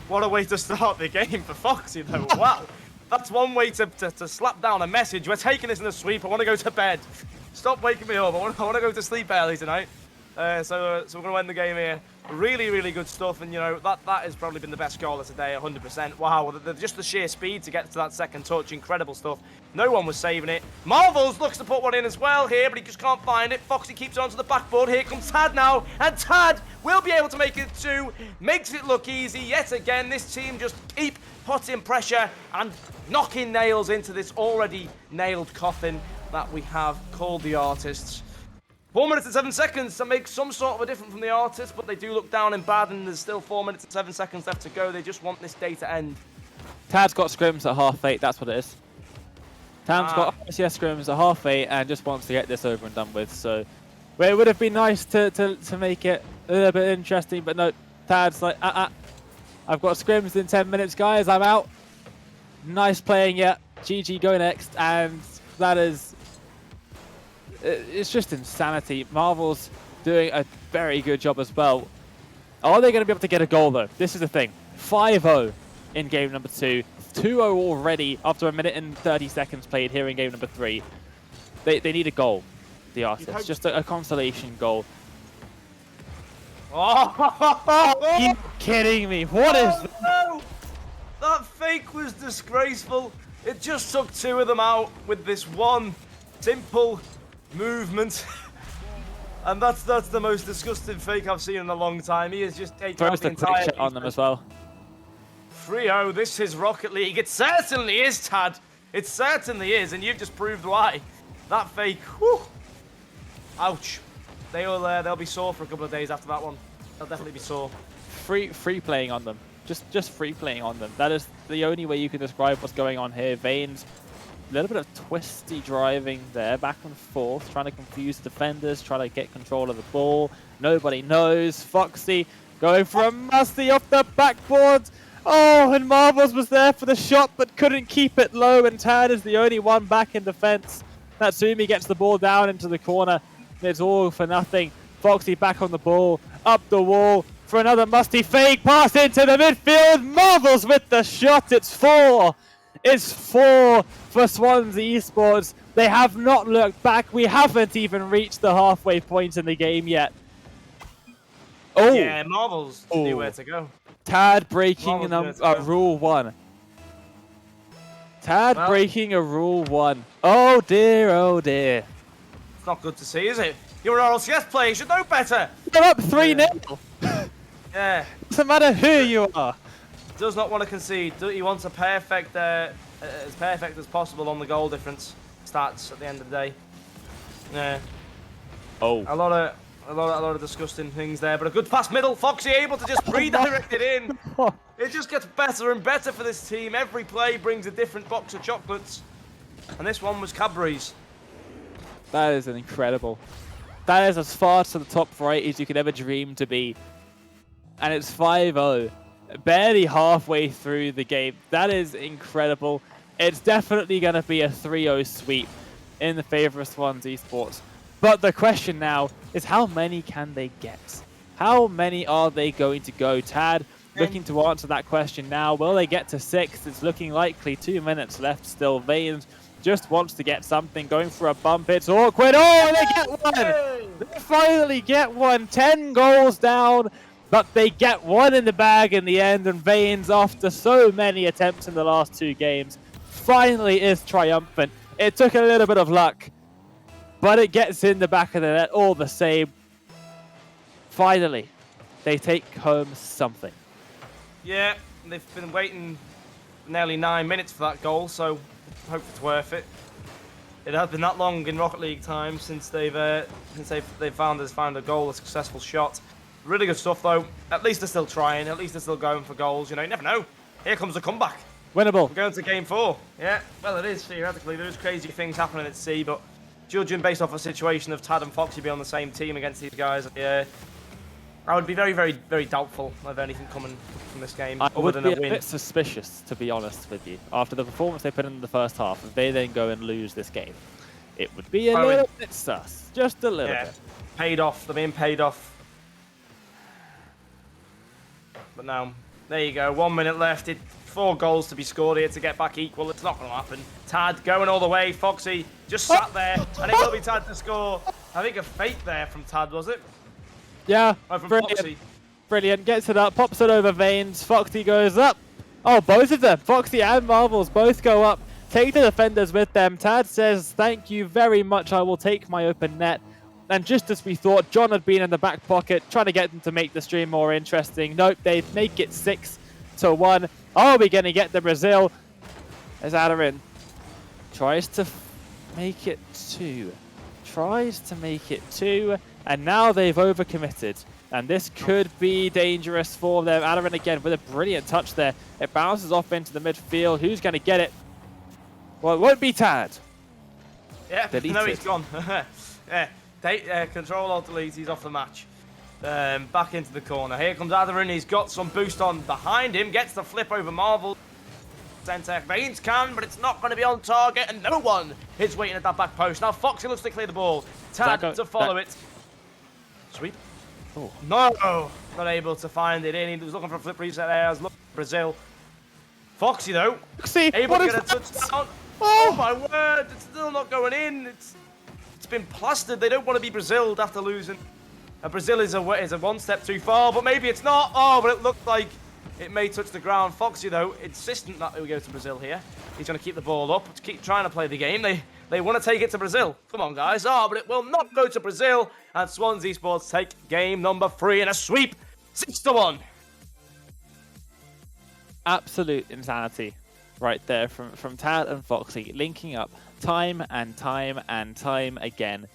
What a way to start the game for Foxy, though. Wow. That's one way to slap down a message. We're taking this in a sweep. I want to go to bed. Stop waking me up. I want to go to sleep early tonight. So we're going to end the game here. Really, really good stuff. And, you know, that has probably been the best goal of today, 100%. Wow, just the sheer speed to get to that second touch. Incredible stuff. No one was saving it. Marvels looks to put one in as well here, but he just can't find it. Foxy keeps on to the backboard. Here comes Tad now. And Tad will be able to make it too. Makes it look easy yet again. This team just keep putting pressure and knocking nails into this already nailed coffin that we have called the Artists. 4 minutes and 7 seconds to make some sort of a difference from the Artists, but they do look down and bad, and there's still 4 minutes and 7 seconds left to go. They just want this day to end. Tad's got scrims at half 8, that's what it is. Tad's got RCS scrims at half 8 and just wants to get this over and done with. So, well, it would have been nice to make it a little bit interesting, but no, Tad's like, I've got scrims in 10 minutes, guys, I'm out. Nice playing, yeah. GG, go next, and that is... It's just insanity. Marvel's doing a very good job as well. Are they going to be able to get a goal, though? This is the thing. 5-0 in game number 2. 2-0 already after 1 minute and 30 seconds played here in game number 3. They need a goal, the Artists. Just a consolation goal. Oh! Are you kidding me? What is that? No! That fake was disgraceful. It just took 2 of them out with this one simple movement. And that's the most disgusting fake I've seen in a long time. He has just taken out the entire shot on them as well. 3-0, this is Rocket League. It certainly is, Tad. It certainly is, and you've just proved why. That fake, whew. Ouch. They'll be sore for a couple of days after that one. They'll definitely be sore. Free playing on them. Just free playing on them. That is the only way you can describe what's going on here. Veins, a little bit of twisty driving there, back and forth, trying to confuse defenders, trying to get control of the ball. Nobody knows. Foxy going for a musty off the backboard. Oh, and Marvels was there for the shot, but couldn't keep it low, and Tad is the only one back in defense. Natsumi gets the ball down into the corner. It's all for nothing. Foxy back on the ball, up the wall for another musty fake pass into the midfield. Marvels with the shot. It's 4. It's 4 for Swansea Esports. They have not looked back. We haven't even reached the halfway point in the game yet. Oh, yeah, Marvels knew where to go. Tad breaking rule 1. Tad breaking a rule 1. Oh dear, oh dear. It's not good to see, is it? You're an RLCS player, you should know better. You're up 3-0. Yeah. Doesn't matter who you are. Does not want to concede. He wants a perfect, as perfect as possible on the goal difference stats at the end of the day. Yeah. Oh. A lot of disgusting things there, but a good pass middle. Foxy able to just redirect it in. It just gets better and better for this team. Every play brings a different box of chocolates, and this one was Cadbury's. That is incredible. That is as far to the top right as you could ever dream to be, and it's 5-0. Barely halfway through the game. That is incredible. It's definitely going to be a 3-0 sweep in the favor of Swansea Esports. But the question now is, how many can they get? How many are they going to go? Tad looking to answer that question now. Will they get to 6? It's looking likely. 2 minutes left still. Veins just wants to get something. Going for a bump. It's awkward. Oh, they get one! They finally get one. 10 goals down. But they get one in the bag in the end, and Veins, after so many attempts in the last 2 games, finally is triumphant. It took a little bit of luck, but it gets in the back of the net all the same. Finally, they take home something. Yeah, they've been waiting nearly 9 minutes for that goal, so hope it's worth it. It has been that long in Rocket League time since they've found a goal, a successful shot. Really good stuff, though. At least they're still trying. At least they're still going for goals. You know, you never know. Here comes the comeback. Winnable. We're going to game 4. Yeah, well, it is, theoretically. There's crazy things happening at sea, but judging based off a situation of Tad and Foxy being on the same team against these guys, yeah, I would be very, very, very doubtful of anything coming from this game other than a win. I would be a bit suspicious, to be honest with you. After the performance they put in the first half, if they then go and lose this game, it would be a little bit sus. Just a little bit. Paid off. They're being paid off. But now, There you go. 1 minute left. 4 goals to be scored here to get back equal. It's not going to happen. Tad going all the way. Foxy just sat there, and it will be Tad to score. I think a fake there from Tad, was it? Yeah, Oh, from brilliant. Foxy. Brilliant. Gets it up, pops it over Veins. Foxy goes up. Oh, both of them. Foxy and Marvels both go up. Take the defenders with them. Tad says, thank you very much. I will take my open net. And just as we thought, John had been in the back pocket, trying to get them to make the stream more interesting. Nope, they make it 6-1. Are we going to get the Brazil? As Adarin tries to make it 2. Tries to make it 2. And now they've overcommitted. And this could be dangerous for them. Adarin again with a brilliant touch there. It bounces off into the midfield. Who's going to get it? Well, it won't be Tad. Yeah, Deleted. no, he's gone. Yeah, control alt delete, he's off the match. Back into the corner. Here comes Adarin. He's got some boost on behind him. Gets the flip over Marvel. Centre. Veins can, but it's not going to be on target, and no one is waiting at that back post. Now Foxy looks to clear the ball. Tad to follow it. Sweep. Oh. No, not able to find it in. He was looking for a flip reset there. Looking for Brazil. Foxy though, See, able to get a touchdown. Oh my word! It's still not going in. It's been plastered. They don't want to be Braziled after losing. Brazil is a one step too far, but maybe it's not. Oh, but it looked like it may touch the ground. Foxy though, insistent that we go to Brazil here. He's going to keep the ball up, keep trying to play the game. They want to take it to Brazil. Come on, guys. Oh, but it will not go to Brazil. And Swans Esports take game number 3 in a sweep, 6-1. Absolute insanity right there from Tad and Foxy, linking up time and time and time again.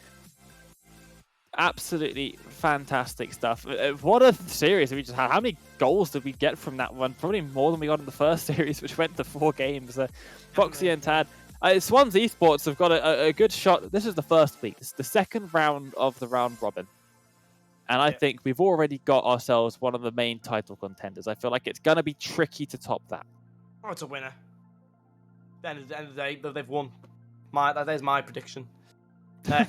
Absolutely fantastic stuff. What a series we just had. How many goals did we get from that one? Probably more than we got in the first series, which went to 4 games. Foxy and Tad. Swans Esports have got a good shot. This is the first week. This is the second round of the round robin. And I think we've already got ourselves one of the main title contenders. I feel like it's going to be tricky to top that. Oh, it's a winner. At the end of the day, they've won. That is my prediction. Maybe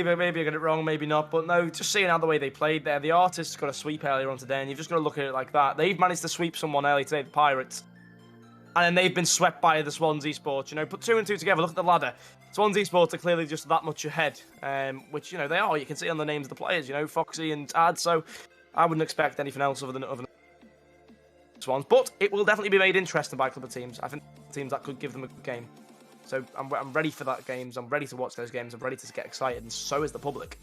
I get it wrong, maybe not. But no, just seeing how the way they played there. The artists got a sweep earlier on today, and you've just got to look at it like that. They've managed to sweep someone early today, the Pirates. And then they've been swept by the Swans Esports. You know, put 2 and 2 together, look at the ladder. Swans Esports are clearly just that much ahead, which, you know, they are. You can see on the names of the players, you know, Foxy and Tad. So I wouldn't expect anything else other than Swans. But it will definitely be made interesting by a couple of teams. I think teams that could give them a good game. So I'm ready for that games. I'm ready to watch those games. I'm ready to get excited, and so is the public.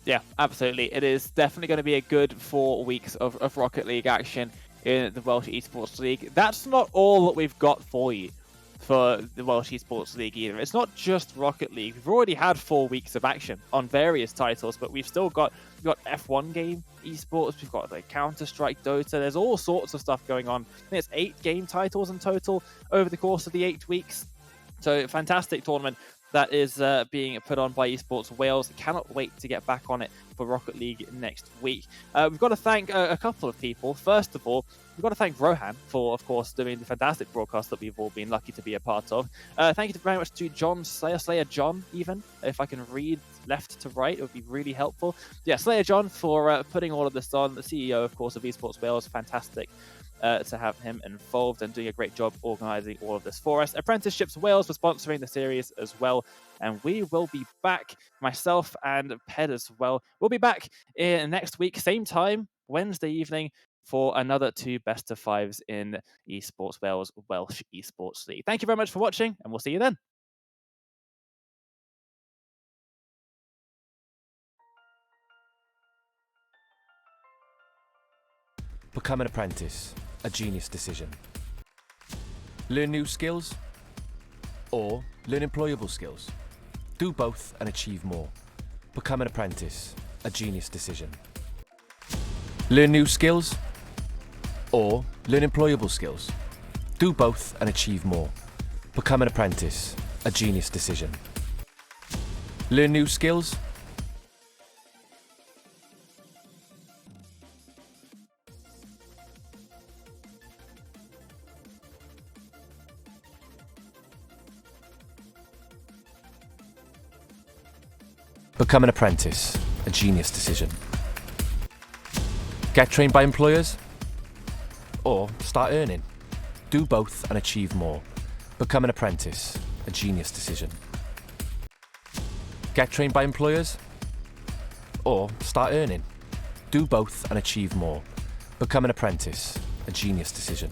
Yeah, absolutely. It is definitely going to be a good 4 weeks of Rocket League action in the Welsh Esports League. That's not all that we've got for you for the Welsh Esports League either. It's not just Rocket League. We've already had 4 weeks of action on various titles, but we've got F1 game esports, we've got like Counter-Strike, Dota. There's all sorts of stuff going on. I think it's 8 game titles in total over the course of the 8 weeks. So fantastic tournament that is being put on by EsportsWales. Cannot wait to get back on it for Rocket League next week. We've got to thank a couple of people. First of all, we've got to thank Rohan for, of course, doing the fantastic broadcast that we've all been lucky to be a part of. Thank you very much to John Slayer John, even. If I can read left to right, it would be really helpful. Yeah, Slayer John for putting all of this on. The CEO, of course, of EsportsWales. Fantastic to have him involved and doing a great job organising all of this for us. Apprenticeships Wales for sponsoring the series as well. And we will be back, myself and Ped as well. We'll be back in next week, same time, Wednesday evening, for another 2 best of 5s in EsportsWales Welsh Esports League. Thank you very much for watching, and we'll see you then. Become an apprentice, a genius decision. Learn new skills or learn employable skills. Do both and achieve more. Become an apprentice, a genius decision. Learn new skills or learn employable skills. Do both and achieve more. Become an apprentice, a genius decision. Learn new skills Become an apprentice, a genius decision. Get trained by employers? Or start earning? Do both and achieve more. Become an apprentice, a genius decision. Get trained by employers? Or start earning? Do both and achieve more. Become an apprentice, a genius decision.